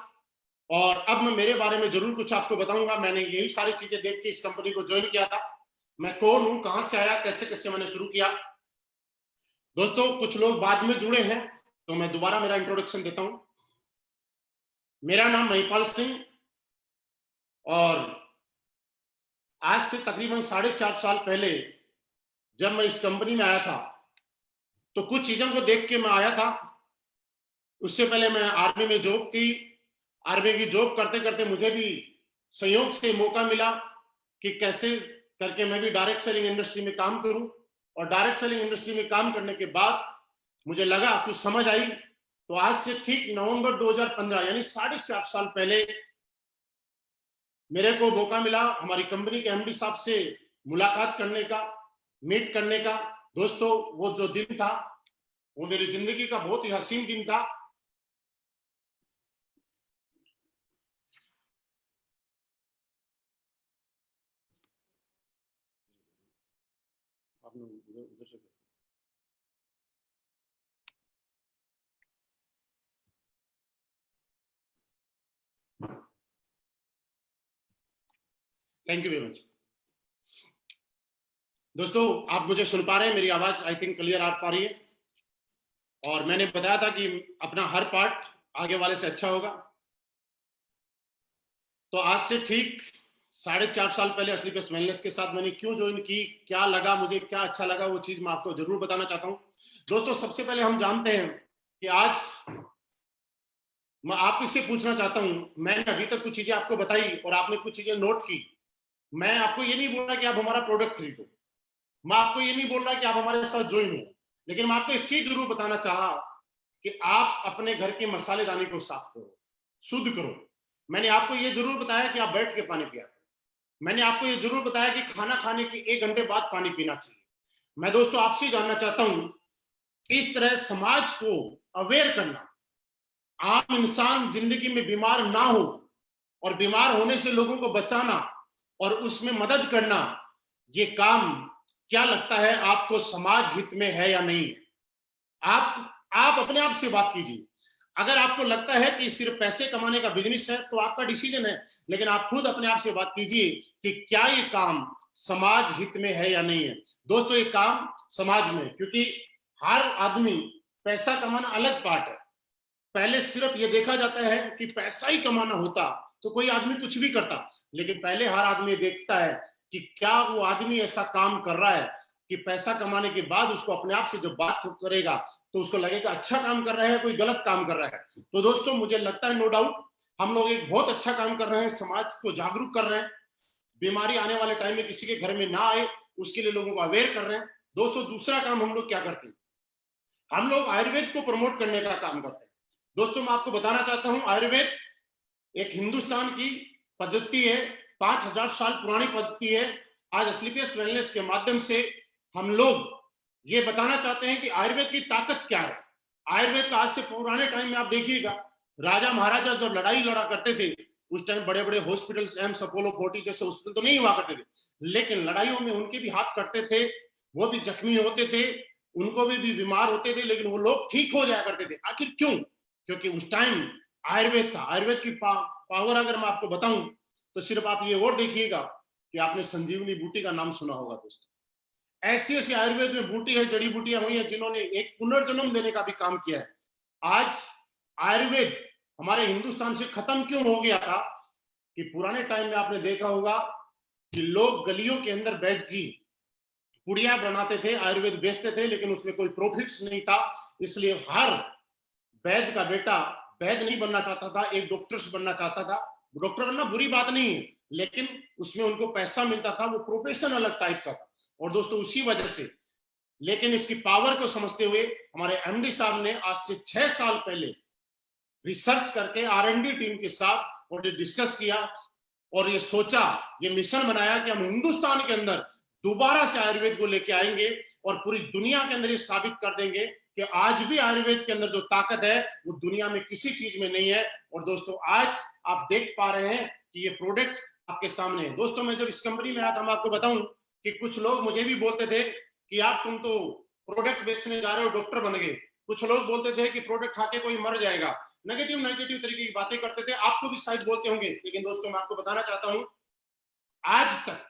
और अब मैं मेरे बारे में जरूर कुछ आपको बताऊंगा। मैंने यही सारी चीजें देख के इस कंपनी को ज्वाइन किया था। मैं कौन हूं, कहां से आया, कैसे कैसे मैंने शुरू किया। दोस्तों कुछ लोग बाद में जुड़े हैं तो मैं दोबारा मेरा इंट्रोडक्शन देता हूं। मेरा नाम महिपाल सिंह और आज से तकरीबन 4.5 साल पहले जब मैं इस कंपनी में आया था तो कुछ चीजों को देख के मैं आया था। उससे पहले मैं आर्मी में जॉब की। आर्मी की जॉब करते करते मुझे भी संयोग से मौका मिला कि कैसे करके मैं भी डायरेक्ट सेलिंग इंडस्ट्री में काम करूं। और डायरेक्ट सेलिंग इंडस्ट्री में काम करने के बाद मुझे लगा, कुछ समझ आई। तो आज से ठीक नवंबर 2015 यानी 4.5 साल पहले मेरे को मौका मिला हमारी कंपनी के एमडी साहब से मुलाकात करने का, मीट करने का। दोस्तों वो जो दिन था वो मेरी जिंदगी का बहुत ही हसीन दिन था। Thank you very much. दोस्तों आप मुझे सुन पा रहे हैं, मेरी आवाज आई थिंक क्लियर आ पा रही है। और मैंने बताया था कि अपना हर पार्ट आगे वाले से अच्छा होगा। तो आज से ठीक 4.5 साल पहले असलीपेस वेलनेस के साथ मैंने क्यों ज्वाइन की, क्या लगा मुझे, क्या अच्छा लगा, वो चीज मैं आपको जरूर बताना चाहता हूं। दोस्तों सबसे पहले हम जानते हैं कि आज मैं आपसे पूछना चाहता हूं, मैंने अभी तक कुछ चीजें आपको बताई और आपने कुछ चीजें नोट की। मैं आपको ये नहीं बोल रहा कि आप हमारा प्रोडक्ट खरीदो, मैं आपको ये नहीं बोल रहा कि आप हमारे साथ ज्वाइन हो, लेकिन मैं आपको एक चीज जरूर बताना चाहा कि आप अपने घर के मसालेदानी को साफ करो, शुद्ध करो। मैंने आपको ये जरूर बताया कि आप बैठ के पानी पिया। मैंने आपको ये जरूर बताया कि खाना खाने के 1 घंटे बाद पानी पीना चाहिए। मैं दोस्तों आपसे जानना चाहता हूं, इस तरह समाज को अवेयर करना, आम इंसान जिंदगी में बीमार ना हो और बीमार होने से लोगों को बचाना और उसमें मदद करना, ये काम क्या लगता है आपको समाज हित में है या नहीं है? आप अपने आप से बात कीजिए। अगर आपको लगता है कि सिर्फ पैसे कमाने का बिजनेस है तो आपका डिसीजन है, लेकिन आप खुद अपने आप से बात कीजिए कि क्या ये काम समाज हित में है या नहीं है। दोस्तों ये काम समाज में, क्योंकि हर आदमी, पैसा कमाना अलग पार्ट है। पहले सिर्फ ये देखा जाता है कि पैसा ही कमाना होता तो कोई आदमी कुछ भी करता, लेकिन पहले हर आदमी देखता है कि क्या वो आदमी ऐसा काम कर रहा है कि पैसा कमाने के बाद उसको अपने आप से जब बात करेगा तो उसको लगेगा अच्छा काम कर रहा है, कोई गलत काम कर रहा है। तो दोस्तों मुझे लगता है नो डाउट हम लोग एक बहुत अच्छा काम कर रहे हैं, समाज को जागरूक कर रहे हैं, बीमारी आने वाले टाइम में किसी के घर में ना आए उसके लिए लोगों को अवेयर कर रहे हैं। दोस्तों दूसरा काम हम लोग क्या करते हैं, हम लोग आयुर्वेद को प्रमोट करने का काम करते हैं। दोस्तों मैं आपको बताना चाहता हूं, आयुर्वेद एक हिंदुस्तान की पद्धति है, 5,000 साल पुरानी पद्धति है। आज असलीपेस वेलनेस के माध्यम से हम लोग ये बताना चाहते हैं कि आयुर्वेद की ताकत क्या है। आयुर्वेद का आज से पुराने टाइम में आप देखिएगा, राजा महाराजा जब लड़ाई लड़ा करते थे, उस टाइम बड़े बड़े हॉस्पिटल्स, एम्स, अपोलो 40 जैसे हॉस्पिटल तो नहीं हुआ करते थे, लेकिन लड़ाइयों में उनके भी हाथ कटते थे, वो भी जख्मी होते थे, उनको भी बीमार होते थे, लेकिन वो लोग ठीक हो जाया करते थे। आखिर क्यों? क्योंकि उस टाइम आयुर्वेद था। आयुर्वेद की पावर अगर मैं आपको बताऊं तो सिर्फ आप ये और देखिएगा कि आपने संजीवनी बूटी का नाम सुना होगा दोस्तों। ऐसी ऐसी आयुर्वेद में बूटी है, जड़ी बूटियां हुई है, जिन्होंने एक पुनर्जन्म देने का भी काम किया है। आज आयुर्वेद हमारे हिंदुस्तान से खत्म क्यों हो गया था कि पुराने टाइम में आपने देखा होगा कि लोग गलियों के अंदर वैद्य जी पुड़िया बनाते थे, आयुर्वेद बेचते थे, लेकिन उसमें कोई प्रॉफिट्स नहीं था। इसलिए हर वैद्य का बेटा वैद्य नहीं बनना चाहता था, एक डॉक्टर बनना चाहता था। डॉक्टर बनना बुरी बात नहीं है, लेकिन उसमें उनको पैसा मिलता था, वो प्रोफेशन अलग टाइप का था। और दोस्तों उसी वजह से, लेकिन इसकी पावर को समझते हुए हमारे एमडी साहब ने आज से 6 साल पहले रिसर्च करके आर&डी टीम के साथ और ये डिस्कस किया और ये सोचा, ये मिशन बनाया कि हम हिंदुस्तान के अंदर दोबारा से आयुर्वेद को लेके आएंगे और पूरी दुनिया के अंदर ये साबित कर देंगे कि आज भी आयुर्वेद के अंदर जो ताकत है वो दुनिया में किसी चीज में नहीं है। और दोस्तों आज आप देख पा रहे हैं कि ये प्रोडक्ट आपके सामने है। दोस्तों मैं जब इस कंपनी में आया था, मैं आपको बताऊं कि कुछ लोग मुझे भी बोलते थे कि आप तुम तो प्रोडक्ट बेचने जा रहे हो, डॉक्टर बन गए। कुछ लोग बोलते थे कि प्रोडक्ट खा के कोई मर जाएगा, नेगेटिव नेगेटिव तरीके की बातें करते थे। आपको भी शायद बोलते होंगे, लेकिन दोस्तों मैं आपको बताना चाहता हूं, आज तक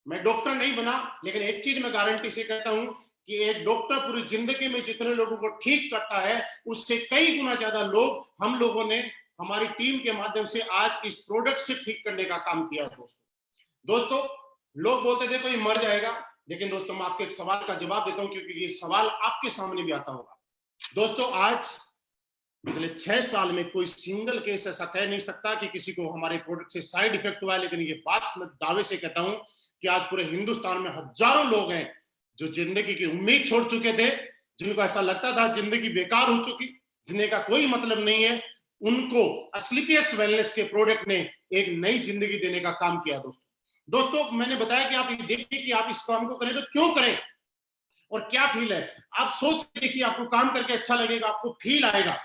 मैं डॉक्टर नहीं बना, लेकिन एक चीज मैं गारंटी से कहता हूं कि एक डॉक्टर पूरी जिंदगी में जितने लोगों को ठीक करता है, उससे कई गुना ज्यादा लोग हम लोगों ने हमारी टीम के माध्यम से आज इस प्रोडक्ट से ठीक करने का काम किया। दोस्तों लोग बोलते थे कोई मर जाएगा, लेकिन दोस्तों मैं आपके एक सवाल का जवाब देता हूं, क्योंकि ये सवाल आपके सामने भी आता होगा। दोस्तों आज पिछले 6 साल में कोई सिंगल केस ऐसा कह नहीं सकता कि किसी को हमारे प्रोडक्ट से साइड इफेक्ट हुआ है। लेकिन ये बात मैं दावे से कहता हूं कि आज पूरे हिंदुस्तान में हजारों लोग हैं जो जिंदगी की उम्मीद छोड़ चुके थे, जिनको ऐसा लगता था जिंदगी बेकार हो चुकी, जिंदगी का कोई मतलब नहीं है, उनको एस्क्लेपियस वेलनेस के प्रोडक्ट ने एक नई जिंदगी देने का काम किया। दोस्तों मैंने बताया कि आप ये देखिए कि आप इस काम को करें तो क्यों करें और क्या फील है। आप सोच के देखिए, आपको काम करके अच्छा लगेगा, आपको फील आएगा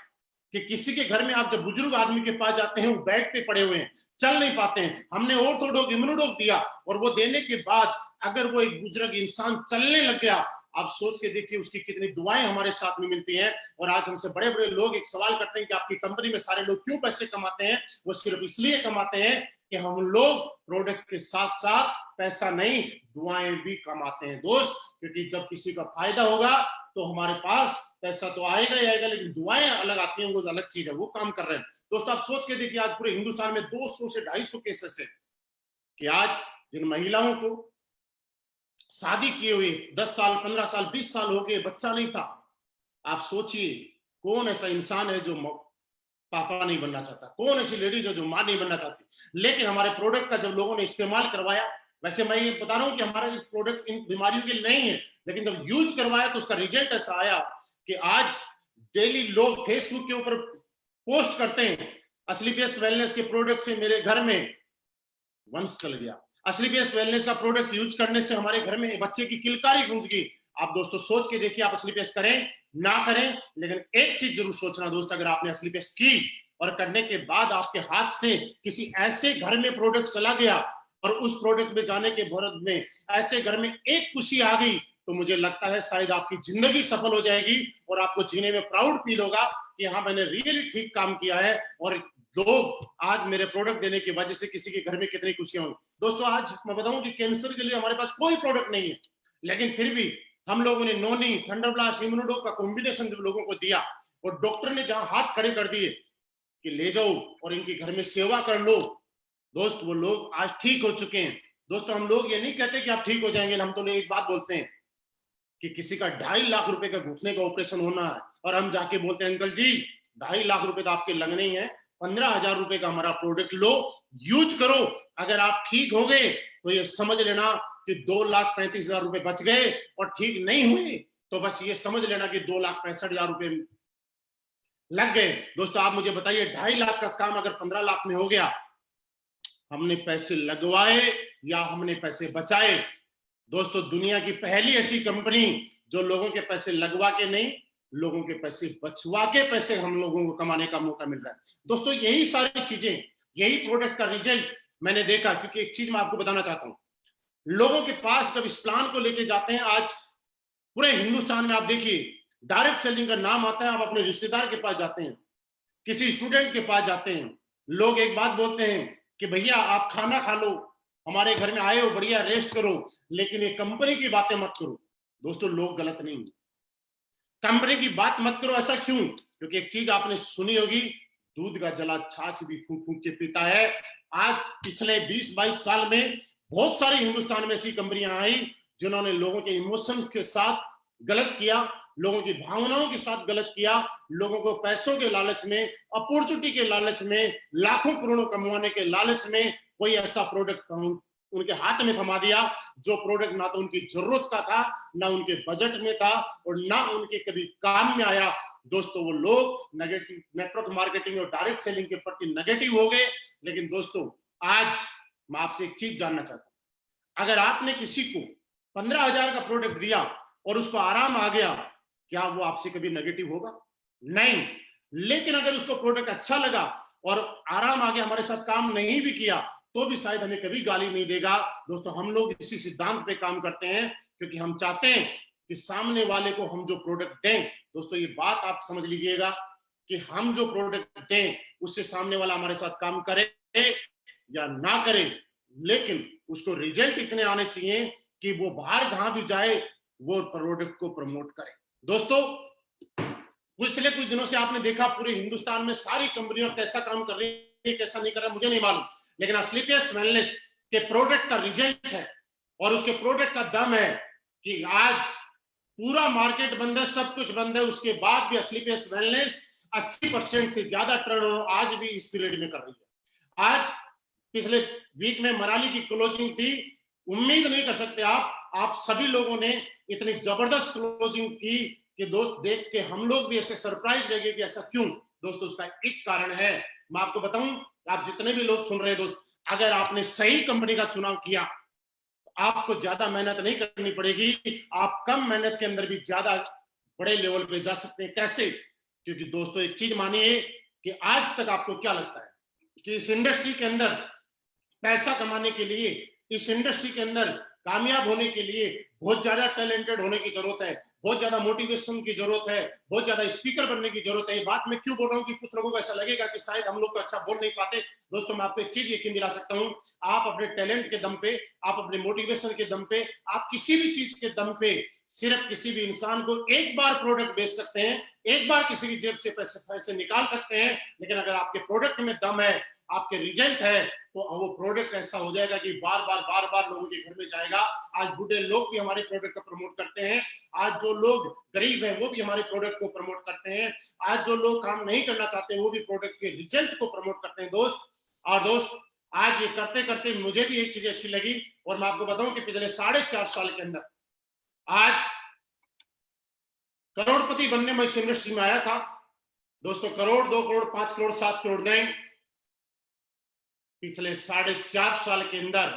कि किसी के घर में आप जब बुजुर्ग आदमी के पास जाते हैं, वो बेड पे पड़े हुए हैं, चल नहीं पाते हैं, हमने ऑर्थोडॉक इम्यूनोडॉक दिया और वो देने के बाद अगर वो एक बुजुर्ग इंसान चलने लग गया, आप सोच के देखिए उसकी कितनी दुआएं हमारे साथ में मिलती हैं। और आज हमसे बड़े बड़े लोग एक सवाल करते हैं कि आपकी कंपनी में सारे लोग क्यों पैसे कमाते हैं? वो सिर्फ इसलिए कमाते हैं कि हम लोग प्रोडक्ट के साथ साथ पैसा नहीं, दुआएं भी कमाते हैं दोस्त। क्योंकि जब किसी का फायदा होगा तो हमारे पास पैसा तो आएगा ही आएगा, लेकिन दुआएं अलग आती हैं, वो अलग चीज है, वो काम कर रहे हैं। दोस्तों आप सोच के देखिए, आज पूरे हिंदुस्तान में 200 से 250 केसेस है कि आज जिन महिलाओं को शादी किए हुए 10 साल 15 साल 20 साल हो गए, बच्चा नहीं था, आप सोचिए कौन ऐसा इंसान है जो पापा नहीं बनना चाहता, कौन ऐसी लेडीज है जो मां नहीं बनना चाहती। लेकिन हमारे प्रोडक्ट का जब लोगों ने इस्तेमाल करवाया, वैसे मैं ये बता रहा हूं कि हमारा प्रोडक्ट इन बीमारियों के लिए नहीं है, लेकिन जब यूज करवाया तो उसका रिजल्ट ऐसा आया कि आज डेली लोग फेसबुक के ऊपर पोस्ट करते हैं, एस्क्लेपियस वेलनेस के प्रोडक्ट से मेरे घर में वंश चल गया, एस्क्लेपियस वेलनेस का प्रोडक्ट यूज करने से हमारे घर में बच्चे की किलकारी गूंज गई। आप दोस्तों सोच के देखिए, आप एस्क्लेपियस करें ना करें, लेकिन एक चीज जरूर सोचना दोस्त, अगर आपने एस्क्लेपियस की और करने के बाद आपके हाथ से किसी ऐसे घर में प्रोडक्ट चला गया और उस प्रोडक्ट में जाने के भारत में ऐसे घर में एक खुशी आ गई, तो मुझे लगता है शायद आपकी जिंदगी सफल हो जाएगी और आपको जीने में प्राउड फील होगा कि हाँ मैंने रियली ठीक काम किया है। और लोग आज मेरे प्रोडक्ट देने की वजह से किसी के घर में कितनी खुशियां होंगी। दोस्तों आज मैं बताऊं कि कैंसर के लिए हमारे पास कोई प्रोडक्ट नहीं है, लेकिन फिर भी हम लोगों ने नोनी, थंडरब्लास्ट, इम्यूनोडॉक का कॉम्बिनेशन जब लोगों को दिया और डॉक्टर ने जहां हाथ खड़े कर दिए कि ले जाओ और इनकी घर में सेवा कर लो, दोस्त वो लोग आज ठीक हो चुके हैं। दोस्तों हम लोग ये नहीं कहते कि आप ठीक हो जाएंगे, हम तो एक बात बोलते हैं कि किसी का 2.5 लाख रुपए का घुटने का ऑपरेशन होना है और हम जाके बोलते हैं अंकल जी 2.5 लाख रुपए तो आपके लगने ही है, 15,000 रुपए का हमारा प्रोडक्ट लो, यूज करो, अगर आप ठीक हो गए तो ये समझ लेना कि 2,35,000 रुपए बच गए, और ठीक नहीं हुए तो बस ये समझ लेना कि 2,65,000 रुपए लग गए। दोस्तों आप मुझे बताइए, 2.5 लाख का काम अगर 15 लाख में हो गया, हमने पैसे लगवाए या हमने पैसे बचाए? दोस्तों दुनिया की पहली ऐसी कंपनी जो लोगों के पैसे लगवा के नहीं, लोगों के पैसे बचवा के पैसे हम लोगों को कमाने का मौका मिल रहा है। दोस्तों यही सारी चीजें, यही प्रोडक्ट का रिजल्ट मैंने देखा, क्योंकि एक चीज मैं आपको बताना चाहता हूं, लोगों के पास जब इस प्लान को लेके जाते हैं, आज पूरे हिंदुस्तान में आप देखिए डायरेक्ट सेलिंग का नाम आता है, आप अपने रिश्तेदार के पास जाते हैं, किसी स्टूडेंट के पास जाते हैं, लोग एक बात बोलते हैं कि भैया आप खाना खा लो, हमारे घर में आए हो, बढ़िया रेस्ट करो, लेकिन ये कंपनी की बातें मत करो। दोस्तों लोग गलत नहीं, कंपनी की बात मत करो। ऐसा क्यों? क्योंकि एक चीज आपने सुनी होगी, दूध का जला छाछ भी फूंक फूंक के पीता है। आज पिछले 20-22 साल में बहुत सारी हिंदुस्तान में ऐसी कंपनियां आई जिन्होंने लोगों के इमोशंस के साथ गलत किया, लोगों की भावनाओं के साथ गलत किया, लोगों को पैसों के लालच में, अपॉर्चुनिटी के लालच में, लाखों करोड़ों कमाने के लालच में कोई ऐसा प्रोडक्ट उनके हाथ में थमा दिया जो प्रोडक्ट ना तो उनकी जरूरत का था, ना उनके बजट में था, और ना उनके कभी काम में आया। दोस्तों वो लोग नेगेटिव नेटवर्क मार्केटिंग और डायरेक्ट सेलिंग के प्रति नेगेटिव हो गए। लेकिन दोस्तों आज मैं आपसे एक चीज जानना चाहता हूं, अगर आपने किसी को 15,000 का प्रोडक्ट दिया और उसको आराम आ गया, क्या वो आपसे कभी नेगेटिव होगा? नहीं। लेकिन अगर उसको प्रोडक्ट अच्छा लगा और आराम आ गया, हमारे साथ काम नहीं भी किया, तो भी शायद हमें कभी गाली नहीं देगा। दोस्तों हम लोग इसी सिद्धांत पे काम करते हैं, क्योंकि हम चाहते हैं कि सामने वाले को हम जो प्रोडक्ट दें, दोस्तों ये बात आप समझ लीजिएगा कि हम जो प्रोडक्ट दें उससे सामने वाला हमारे साथ काम करे या ना करे, लेकिन उसको रिजल्ट इतने आने चाहिए कि वो बाहर जहां भी जाए वो प्रोडक्ट को प्रमोट करे। दोस्तों पिछले कुछ दिनों से आपने देखा पूरे हिंदुस्तान में सारी कंपनियां कैसा काम कर रही है, कैसा नहीं कर रहा मुझे नहीं मालूम, लेकिन एस्क्लेपियस वेलनेस के प्रोडक्ट का रिजल्ट है और उसके प्रोडक्ट का दम है कि आज पूरा मार्केट बंद है, सब कुछ बंद है, उसके बाद भी एस्क्लेपियस वेलनेस 80% से ज्यादा टर्नओवर आज भी इस पीरियड में कर रही है। आज पिछले वीक में मनाली की क्लोजिंग थी, उम्मीद नहीं कर सकते आप सभी लोगों ने इतनी जबरदस्त क्लोजिंग की कि दोस्त देख के हम लोग भी ऐसे सरप्राइज रह गए कि ऐसा क्यों। दोस्तों उसका एक कारण है, मैं आपको बताऊं, आप जितने भी लोग सुन रहे हैं दोस्त, अगर आपने सही कंपनी का चुनाव किया, आपको ज्यादा मेहनत नहीं करनी पड़ेगी, आप कम मेहनत के अंदर भी ज्यादा बड़े लेवल पे जा सकते हैं। कैसे? क्योंकि दोस्तों एक चीज मानिए कि आज तक आपको क्या लगता है कि इस इंडस्ट्री के अंदर पैसा कमाने के लिए, इस इंडस्ट्री के अंदर कामयाब होने के लिए बहुत ज्यादा टैलेंटेड होने की जरूरत है, बहुत ज्यादा मोटिवेशन की जरूरत है, बहुत ज्यादा स्पीकर बनने की जरूरत है। ये बात मैं क्यों बोल रहा हूँ कि कुछ लोगों को ऐसा लगेगा कि शायद हम लोग तो अच्छा बोल नहीं पाते। दोस्तों मैं आपको एक चीज यकीन दिला सकता हूँ, आप अपने टैलेंट के दम पे, आप अपने मोटिवेशन के दम पे, आप किसी भी चीज के दम पे सिर्फ किसी भी इंसान को एक बार प्रोडक्ट बेच सकते हैं, एक बार किसी की जेब से पैसे निकाल सकते हैं। लेकिन अगर आपके प्रोडक्ट में दम है, आपके रिजल्ट है, तो वो प्रोडक्ट ऐसा हो जाएगा कि बार बार लोगों के घर में जाएगा। आज बूढ़े लोग भी हमारे प्रोडक्ट को प्रमोट करते हैं, आज जो लोग गरीब हैं वो भी हमारे प्रोडक्ट को प्रमोट करते हैं, आज जो लोग काम नहीं करना चाहते वो भी प्रोडक्ट के रिजल्ट को प्रमोट करते हैं दोस्त। और दोस्त आज ये करते करते मुझे भी एक चीज अच्छी लगी, और मैं आपको बताऊं कि पिछले 4.5 साल के अंदर आज करोड़पति बनने में इस इंडस्ट्री में आया था। दोस्तों करोड़, 2 करोड़, 5 करोड़, 7 करोड़ नहीं, पिछले 4.5 साल के अंदर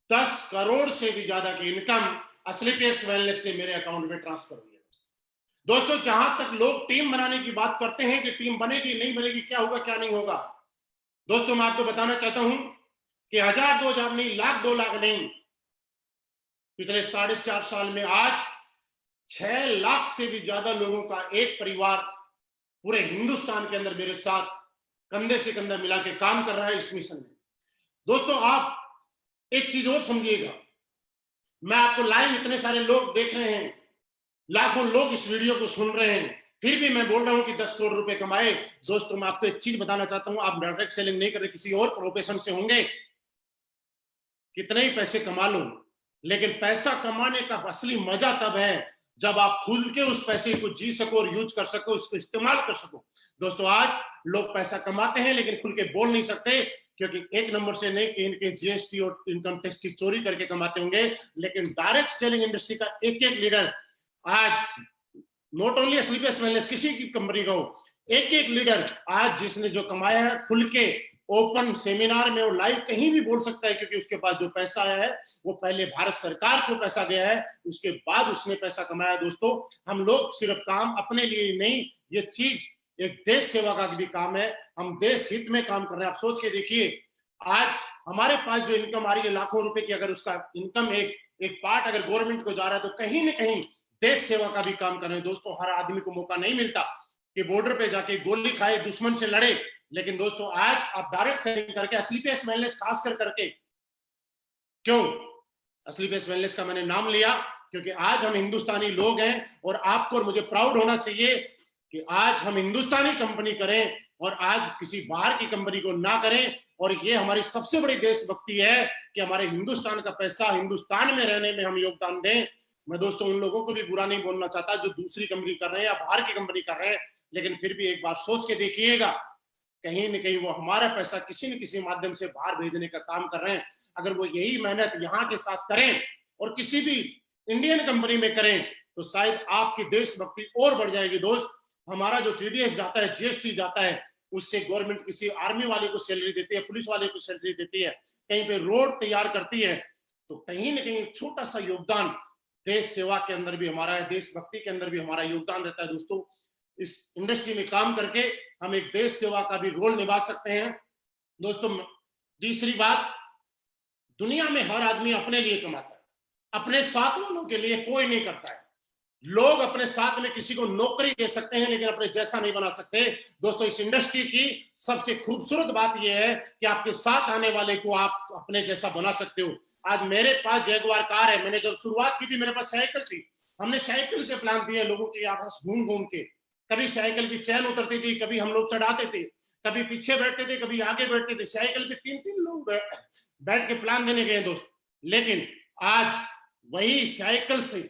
10 करोड़ से भी ज्यादा की इनकम एस्क्लेपियस वेलनेस से मेरे अकाउंट में ट्रांसफर हुई है। दोस्तों जहां तक लोग टीम बनाने की बात करते हैं कि टीम बनेगी नहीं बनेगी, क्या होगा क्या नहीं होगा, दोस्तों मैं आपको बताना चाहता हूं कि 1000, 2000 नहीं, लाख, 2 लाख नहीं, पिछले 4.5 साल में आज 6 लाख से भी ज्यादा लोगों का एक परिवार पूरे हिंदुस्तान के अंदर मेरे साथ कंधे से कंधा मिला के काम कर रहा है इस मिशन में। दोस्तों आप एक चीज और समझिएगा, मैं आपको लाइव इतने सारे लोग देख रहे हैं, लाखों लोग इस वीडियो को सुन रहे हैं, फिर भी मैं बोल रहा हूं कि 10 करोड़ रुपए कमाए। दोस्तों मैं आपको एक चीज बताना चाहता हूं, आप डायरेक्ट सेलिंग नहीं कर रहे, किसी और प्रोफेशन से होंगे, कितने ही पैसे कमा लो, लेकिन पैसा कमाने का असली मजा तब है जब आप खुल के उस पैसे को जी सको और यूज कर सको, उसको इस्तेमाल कर सको। दोस्तों आज लोग पैसा कमाते हैं लेकिन खुल के बोल नहीं सकते, क्योंकि एक नंबर से नहीं कि इनके जीएसटी और इनकम टैक्स की चोरी करके कमाते होंगे। लेकिन डायरेक्ट सेलिंग इंडस्ट्री का एक एक लीडर आज, नॉट ओनली एस्क्लेपियस वेलनेस, किसी की कंपनी का हो, एक एक लीडर आज जिसने जो कमाया है खुल के ओपन सेमिनार में, वो लाइव कहीं भी बोल सकता है, क्योंकि उसके पास जो पैसा आया है वो पहले भारत सरकार को पैसा गया है, उसके बाद उसने पैसा कमाया। दोस्तों, हम लोग सिर्फ काम अपने लिए नहीं, ये चीज एक देश सेवा का भी काम है, हम देश हित में काम कर रहे हैं। आप सोच के देखिए, आज हमारे पास जो इनकम आ रही है लाखों रुपए की, अगर उसका इनकम एक पार्ट अगर गवर्नमेंट को जा रहा है, तो कहीं ना कहीं देश सेवा का भी काम कर रहे हैं। दोस्तों, हर आदमी को मौका नहीं मिलता कि बॉर्डर पे जाके गोली खाए, दुश्मन से लड़े, लेकिन दोस्तों आज आप डायरेक्ट सेलिंग करके, असली पेस वेलनेस खास करके, क्यों असली पेस वेलनेस का मैंने नाम लिया, क्योंकि आज हम हिंदुस्तानी लोग हैं, और आपको और मुझे प्राउड होना चाहिए कि आज हम हिंदुस्तानी कंपनी करें और आज किसी बाहर की कंपनी को ना करें। और ये हमारी सबसे बड़ी देशभक्ति है कि हमारे हिंदुस्तान का पैसा हिंदुस्तान में रहने में हम योगदान दें। मैं दोस्तों उन लोगों को भी बुरा नहीं बोलना चाहता जो दूसरी कंपनी कर रहे हैं या बाहर की कंपनी कर रहे हैं, लेकिन फिर भी एक बार सोच के देखिएगा, कहीं न कहीं वो हमारा पैसा किसी न किसी माध्यम से बाहर भेजने का काम कर रहे हैं। अगर वो यही मेहनत यहाँ के साथ करें और किसी भी इंडियन कंपनी में करें, तो शायद आपकी देशभक्ति और बढ़ जाएगी। दोस्त, हमारा जो टीडीएस जाता है, जीएसटी जाता है, उससे गवर्नमेंट किसी आर्मी वाले को सैलरी देती है, पुलिस वाले को सैलरी देती है, कहीं पे रोड तैयार करती है, तो कहीं ना कहीं छोटा सा योगदान देश सेवा के अंदर भी हमारा है, देशभक्ति के अंदर भी हमारा योगदान रहता है। दोस्तों, इस इंडस्ट्री में काम करके हम एक देश सेवा का भी रोल निभा सकते हैं। दोस्तों, तीसरी बात, दुनिया में हर आदमी अपने लिए कमाता है, अपने साथ वालों के लिए कोई नहीं करता है। लोग अपने साथ में किसी को नौकरी दे सकते हैं, लेकिन अपने जैसा नहीं बना सकते। दोस्तों, इस इंडस्ट्री की सबसे खूबसूरत बात यह है कि आपके साथ आने वाले को आप अपने जैसा बना सकते हो। आज मेरे पास जैगुआर कार है, मैंने जब शुरुआत की थी मेरे पास साइकिल थी, हमने साइकिल से प्लान दिए लोगों के आपस घूम घूम के, कभी साइकिल की चैन उतरती थी, कभी हम लोग चढ़ाते थे, कभी पीछे बैठते थे, कभी आगे बैठते थे, साइकिल पे 3-3 लोग बैठ के प्लान देने गए दोस्त। लेकिन आज वही साइकिल से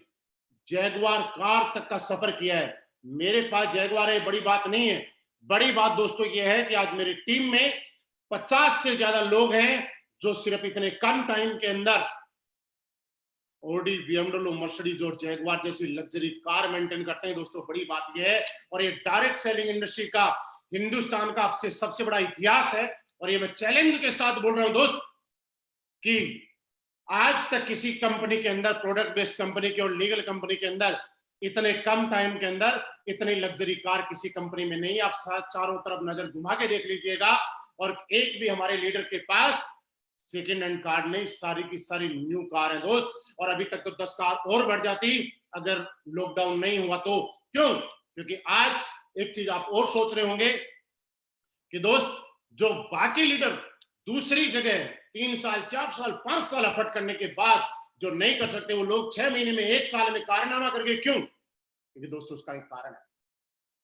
जैगुआर कार तक का सफर किया है। मेरे पास जैगुआर है, बड़ी बात नहीं है। बड़ी बात दोस्तों ये है कि आज मेरी टीम में 50 से ज्यादा लोग हैं जो सिर्फ इतने कम टाइम के अंदर ऑडी, बीएमडब्ल्यू, मर्सिडीज और जैगुआर जैसी लग्जरी कार मेंटेन करते हैं। दोस्तों, बड़ी बात यह है, और ये डायरेक्ट सेलिंग इंडस्ट्री का हिंदुस्तान का आपसे सबसे बड़ा इतिहास है। और ये मैं चैलेंज के साथ बोल रहा हूं दोस्त कि आज तक किसी कंपनी के अंदर, प्रोडक्ट बेस्ड कंपनी के और लीगल कंपनी के अंदर, इतने कम टाइम के अंदर इतनी लग्जरी कार किसी कंपनी में नहीं। आप चारों तरफ नजर घुमा के देख लीजिएगा, और एक भी हमारे लीडर के पास सेकेंड हैंड कार नहीं, सारी की सारी न्यू कार है दोस्त। और अभी तक तो 10 कार और बढ़ जाती अगर लॉकडाउन नहीं हुआ तो। क्यों? क्योंकि आज एक चीज आप और सोच रहे होंगे कि दोस्त, जो बाकी लीडर दूसरी जगह 3 साल, 4 साल, 5 साल एफर्ट करने के बाद जो नहीं कर सकते, वो लोग 6 महीने में, 1 साल में कारनामा करके, क्यों? क्योंकि दोस्तों उसका एक कारण है,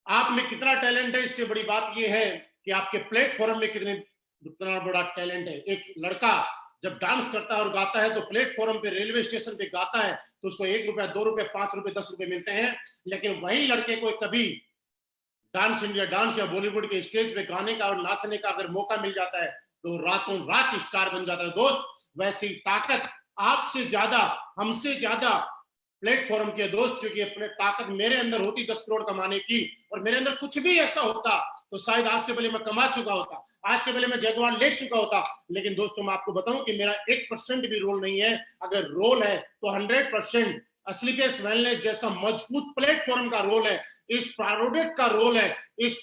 आप में कितना टैलेंट है। इससे बड़ी बात यह है कि आपके प्लेटफॉर्म में कितना बड़ा टैलेंट है। एक लड़का जब डांस करता है और गाता है, तो प्लेटफॉर्म पे, रेलवे स्टेशन पे गाता है, तो उसको 1 रुपया, 2 रुपए, 5 रुपए, 10 रुपए मिलते हैं। लेकिन वही लड़के को कभी डांस इंडिया, डांस या बॉलीवुड के स्टेज पे गाने का और नाचने का अगर मौका मिल जाता है, तो रातों रात स्टार बन जाता है। दोस्त, वैसी ताकत आपसे ज्यादा, हमसे ज्यादा प्लेटफॉर्म के दोस्त, क्योंकि अपने ताकत मेरे अंदर होती 10 करोड़ कमाने की, और मेरे अंदर कुछ भी ऐसा होता तो शायद आज से पहले मैं कमा चुका होता, आज से पहले मैं जैगुआर ले चुका होता। लेकिन दोस्तों, मैं आपको बताऊं कि मेरा 1% भी रोल नहीं है। अगर रोल है तो 100% असली केस वेलनेस जैसा मजबूत प्लेटफॉर्म का रोल है, इस प्रोडक्ट का रोल है, इस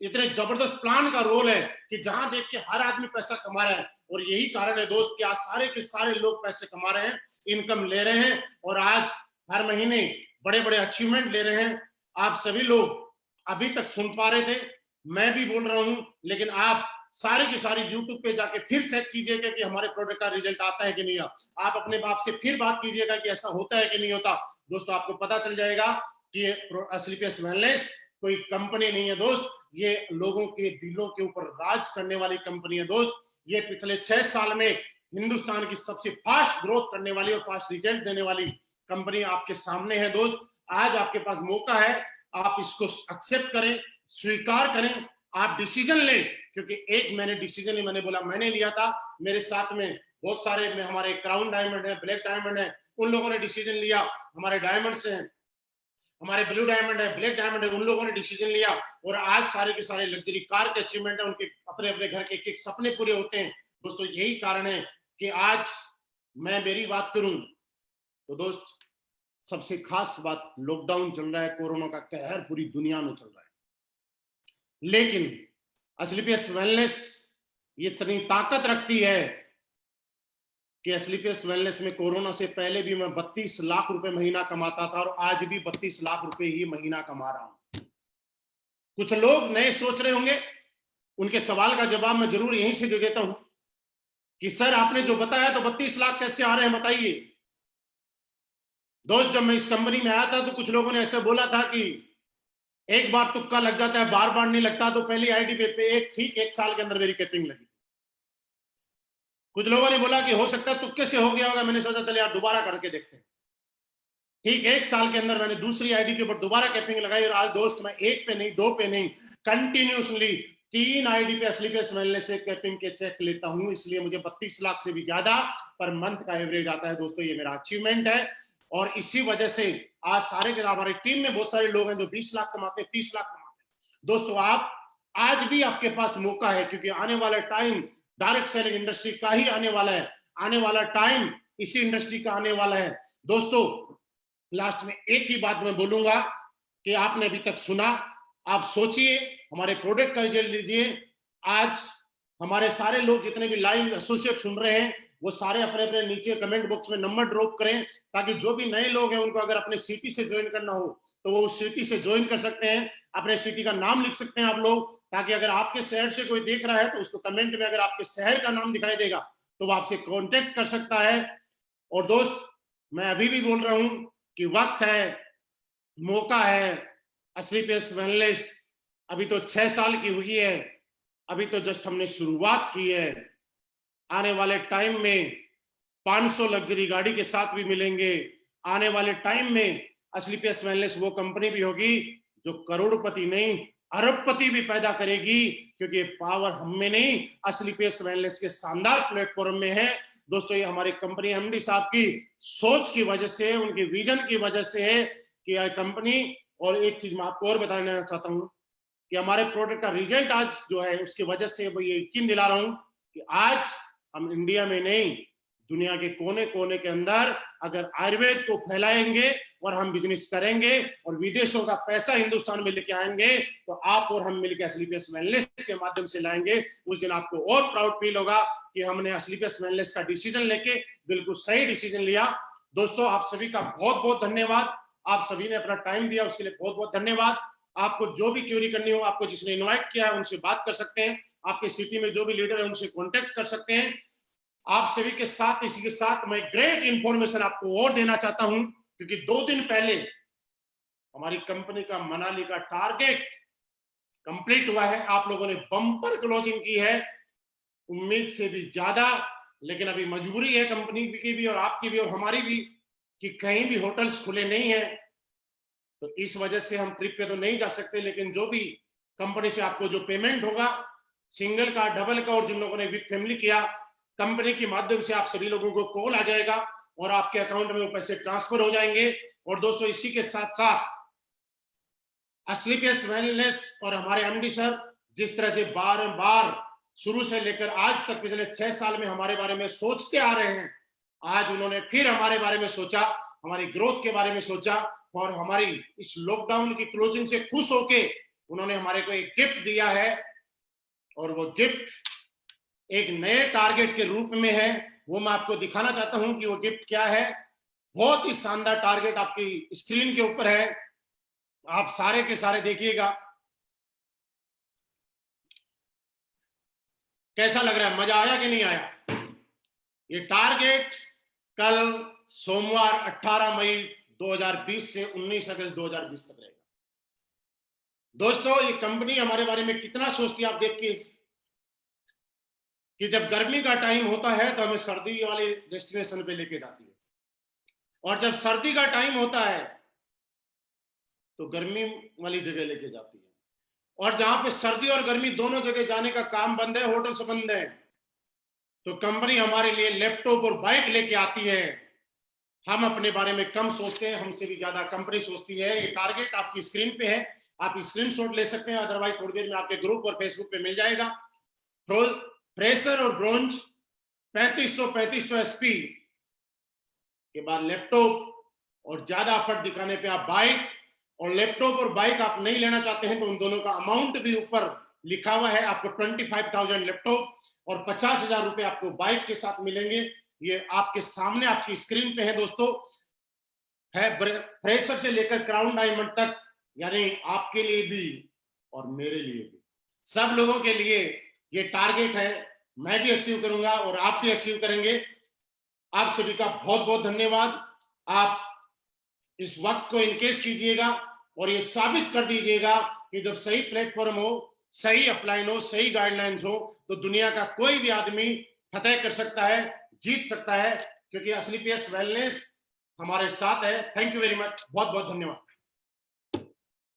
इतने जबरदस्त प्लान का रोल है कि जहां देख के हर आदमी पैसा कमा रहा है। और यही कारण है दोस्त कि आज सारे के सारे लोग पैसे कमा रहे हैं, इनकम ले रहे हैं, और आज हर महीने बड़े बड़े अचीवमेंट ले रहे हैं। आप सभी लोग अभी तक सुन पा रहे थे, मैं भी बोल रहा हूं, लेकिन आप सारी की सारी यूट्यूब पे जाके फिर चेक कीजिएगा कि हमारे प्रोडक्ट का रिजल्ट आता है कि नहीं। आप अपने बाप से फिर बात कीजिएगा कि ऐसा होता है कि नहीं होता। दोस्तों, आपको पता चल जाएगा कि असली पेस वेलनेस कोई कंपनी नहीं है दोस्त, ये लोगों के दिलों के ऊपर राज करने वाली कंपनी है दोस्त। ये पिछले 6 साल में हिंदुस्तान की सबसे फास्ट ग्रोथ करने वाली और फास्ट रिजल्ट देने वाली कंपनी आपके सामने है दोस्त। आज आपके पास मौका है, आप इसको एक्सेप्ट करें, स्वीकार करें, आप डिसीजन लें। क्योंकि एक मैंने डिसीजन ही, मैंने बोला, मैंने लिया था, मेरे साथ में बहुत सारे में हमारे क्राउन डायमंड है, ब्लैक डायमंड है, उन लोगों ने डिसीजन लिया, हमारे डायमंड से हैं, हमारे ब्लू डायमंड है, ब्लैक डायमंड है, उन लोगों ने डिसीजन लिया और आज सारे के सारे लग्जरी कार के अचीवमेंट है, उनके अपने अपने घर के एक सपने पूरे होते हैं। दोस्तों यही कारण है कि आज मैं मेरी बात करूं तो दोस्त सबसे खास बात, लॉकडाउन चल रहा है, कोरोना का कहर पूरी दुनिया में चल रहा है, लेकिन एस्क्लेपियस वेलनेस ये इतनी ताकत रखती है कि एस्क्लेपियस वेलनेस में कोरोना से पहले भी मैं 32 लाख रुपए महीना कमाता था और आज भी 32 लाख रुपए ही महीना कमा रहा हूं। कुछ लोग नए सोच रहे होंगे, उनके सवाल का जवाब मैं जरूर यहीं से दे देता हूं कि सर आपने जो बताया तो 32 लाख कैसे आ रहे हैं बताइए। दोस्त जब मैं इस कंपनी में आया था तो कुछ लोगों ने ऐसे बोला था कि एक बार तुक्का लग जाता है, बार बार नहीं लगता। तो पहली आईडी पे एक साल के अंदर मेरी कैपिंग लगी। कुछ लोगों ने बोला कि हो सकता है तुक्के से हो गया होगा, मैंने सोचा चले यार दोबारा करके देखते हैं। ठीक एक साल के अंदर मैंने दूसरी आईडी के ऊपर दोबारा कैपिंग लगाई और आज दोस्त मैं एक पे नहीं, दो पे नहीं, कंटिन्यूसली 3 आईडी पे एस्क्लेपियस वेलनेस से कैपिंग के चेक लेता हूं। इसलिए मुझे 32 लाख से भी ज्यादा पर मंथ का एवरेज आता है। दोस्तों ये मेरा अचीवमेंट है और इसी वजह से आज सारे के हमारी टीम में बहुत सारे लोग हैं जो 20 लाख कमाते, 30 लाख कमाते। दोस्तों आप आज भी आपके पास मौका है, क्योंकि आने वाला टाइम डायरेक्ट सेलिंग इंडस्ट्री का ही आने वाला है, आने वाला टाइम इसी इंडस्ट्री का आने वाला है। दोस्तों लास्ट में एक ही बात मैं बोलूंगा कि आपने अभी तक सुना, आप सोचिए, हमारे प्रोडक्ट का रिजल्ट लीजिए। आज हमारे सारे लोग जितने भी लाइव एसोसिएट सुन रहे हैं वो सारे अपने अपने नीचे कमेंट बॉक्स में नंबर ड्रॉप करें, ताकि जो भी नए लोग हैं उनको अगर अपने सिटी से ज्वाइन करना हो तो वो उस सिटी से ज्वाइन कर सकते हैं। अपने सिटी का नाम लिख सकते हैं आप लोग, ताकि अगर आपके शहर से कोई देख रहा है तो उसको कमेंट में अगर आपके शहर का नाम दिखाई देगा तो वो आपसे कॉन्टेक्ट कर सकता है। और दोस्त मैं अभी भी बोल रहा हूं कि वक्त है, मौका है। एस्क्लेपियस वेलनेस अभी तो 6 साल की हुई है, अभी तो जस्ट हमने शुरुआत की है। आने वाले टाइम में 500 लग्जरी गाड़ी के साथ भी मिलेंगे। आने वाले टाइम में एस्क्लेपियस वेलनेस वो कंपनी भी होगी जो करोड़पति नहीं अरबपति भी पैदा करेगी, क्योंकि पावर हम में नहीं एस्क्लेपियस वेलनेस के शानदार प्लेटफॉर्म में है। दोस्तों ये हमारी कंपनी एमडी साहब की सोच की वजह से, उनके विजन की वजह से है कि यह कंपनी। और एक चीज मैं आपको और बताना चाहता हूं कि हमारे प्रोडक्ट का रिजल्ट आज जो है उसकी वजह से मैं ये यकीन दिला रहा हूं कि आज हम इंडिया में नहीं, दुनिया के कोने कोने के अंदर अगर आयुर्वेद को फैलाएंगे और हम बिजनेस करेंगे और विदेशों का पैसा हिंदुस्तान में लेके आएंगे तो आप और हम मिलकर एस्क्लेपियस वेलनेस के माध्यम से लाएंगे। उस दिन आपको और प्राउड फील होगा कि हमने एस्क्लेपियस वेलनेस का डिसीजन लेके बिल्कुल सही डिसीजन लिया। दोस्तों आप सभी का बहुत बहुत धन्यवाद, आप सभी ने अपना टाइम दिया उसके लिए बहुत बहुत धन्यवाद। आपको जो भी क्वेरी करनी हो, आपको जिसने इन्वाइट किया है उनसे बात कर सकते हैं, आपके सिटी में जो भी लीडर है उनसे कॉन्टेक्ट कर सकते हैं। आप सभी के साथ इसी के साथ मैं ग्रेट इंफॉर्मेशन आपको और देना चाहता हूं, क्योंकि 2 दिन पहले हमारी कंपनी का मनाली का टारगेट कंप्लीट हुआ है। आप लोगों ने बम्पर क्लोजिंग की है, उम्मीद से भी ज्यादा। लेकिन अभी मजबूरी है कंपनी की भी और आपकी भी और हमारी भी कि कहीं भी होटल्स खुले नहीं है, तो इस वजह से हम ट्रिप पे तो नहीं जा सकते। लेकिन जो भी कंपनी से आपको जो पेमेंट होगा, सिंगल का, डबल का, और जिन लोगों ने विद फैमिली किया, कंपनी के माध्यम से आप सभी लोगों को कॉल आ जाएगा और आपके अकाउंट में वो पैसे ट्रांसफर हो जाएंगे। और दोस्तों इसी के साथ साथ एस्क्लेपियस वेलनेस और हमारे एमडी सर जिस तरह से बार बार शुरू से लेकर आज तक पिछले 6 साल में हमारे बारे में सोचते आ रहे हैं, आज उन्होंने फिर हमारे बारे में सोचा, हमारी ग्रोथ के बारे में सोचा और हमारी इस लॉकडाउन की क्लोजिंग से खुश होके उन्होंने हमारे को एक गिफ्ट दिया है। और वो गिफ्ट एक नए टारगेट के रूप में है, वो मैं आपको दिखाना चाहता हूं कि वो गिफ्ट क्या है। बहुत ही शानदार टारगेट आपकी स्क्रीन के ऊपर है, आप सारे के सारे देखिएगा। कैसा लग रहा है, मजा आया कि नहीं आया? ये टारगेट कल सोमवार 18 मई 2020 से 19 अगस्त 2020 तक रहेगा। दोस्तों ये कंपनी हमारे बारे में कितना सोचती है आप देखिए कि जब गर्मी का टाइम होता है तो हमें सर्दी वाले डेस्टिनेशन पे लेके जाती है, और जब सर्दी का टाइम होता है तो गर्मी वाली जगह लेके जाती है। और जहां पे सर्दी और गर्मी दोनों जगह जाने का काम बंद है, होटल से बंद है, तो कंपनी हमारे लिए लैपटॉप और बाइक लेके आती है हम अपने बारे में कम सोचते हैं, हमसे भी ज्यादा कंपनी सोचती है। ये टारगेट आपकी स्क्रीन पे है, आप स्क्रीनशॉट ले सकते हैं, अदरवाइज थोड़ी देर में आपके ग्रुप और फेसबुक पे मिल जाएगा। प्रेशर और ब्रोंज 3500 एसपी के बाद लैपटॉप, और ज्यादा एफर्ट दिखाने पे आप बाइक, और लैपटॉप और बाइक आप नहीं लेना चाहते हैं तो उन दोनों का अमाउंट भी ऊपर लिखा हुआ है। आपको 25,000 लैपटॉप और 50,000 रुपए आपको बाइक के साथ मिलेंगे। ये आपके सामने आपकी स्क्रीन पे है दोस्तों, है प्रेशर से लेकर क्राउन डायमंड तक, यानी आपके लिए भी और मेरे लिए भी, सब लोगों के लिए ये टारगेट है। मैं भी अचीव करूंगा और आप भी अचीव करेंगे। आप सभी का बहुत बहुत धन्यवाद। आप इस वक्त को इनकेस कीजिएगा और ये साबित कर दीजिएगा कि जब सही प्लेटफॉर्म हो, सही अपलाइन हो, सही गाइडलाइंस हो, तो दुनिया का कोई भी आदमी फतेह कर सकता है, जीत सकता है, क्योंकि असली पीएस वेलनेस हमारे साथ है। थैंक यू वेरी मच, बहुत बहुत धन्यवाद।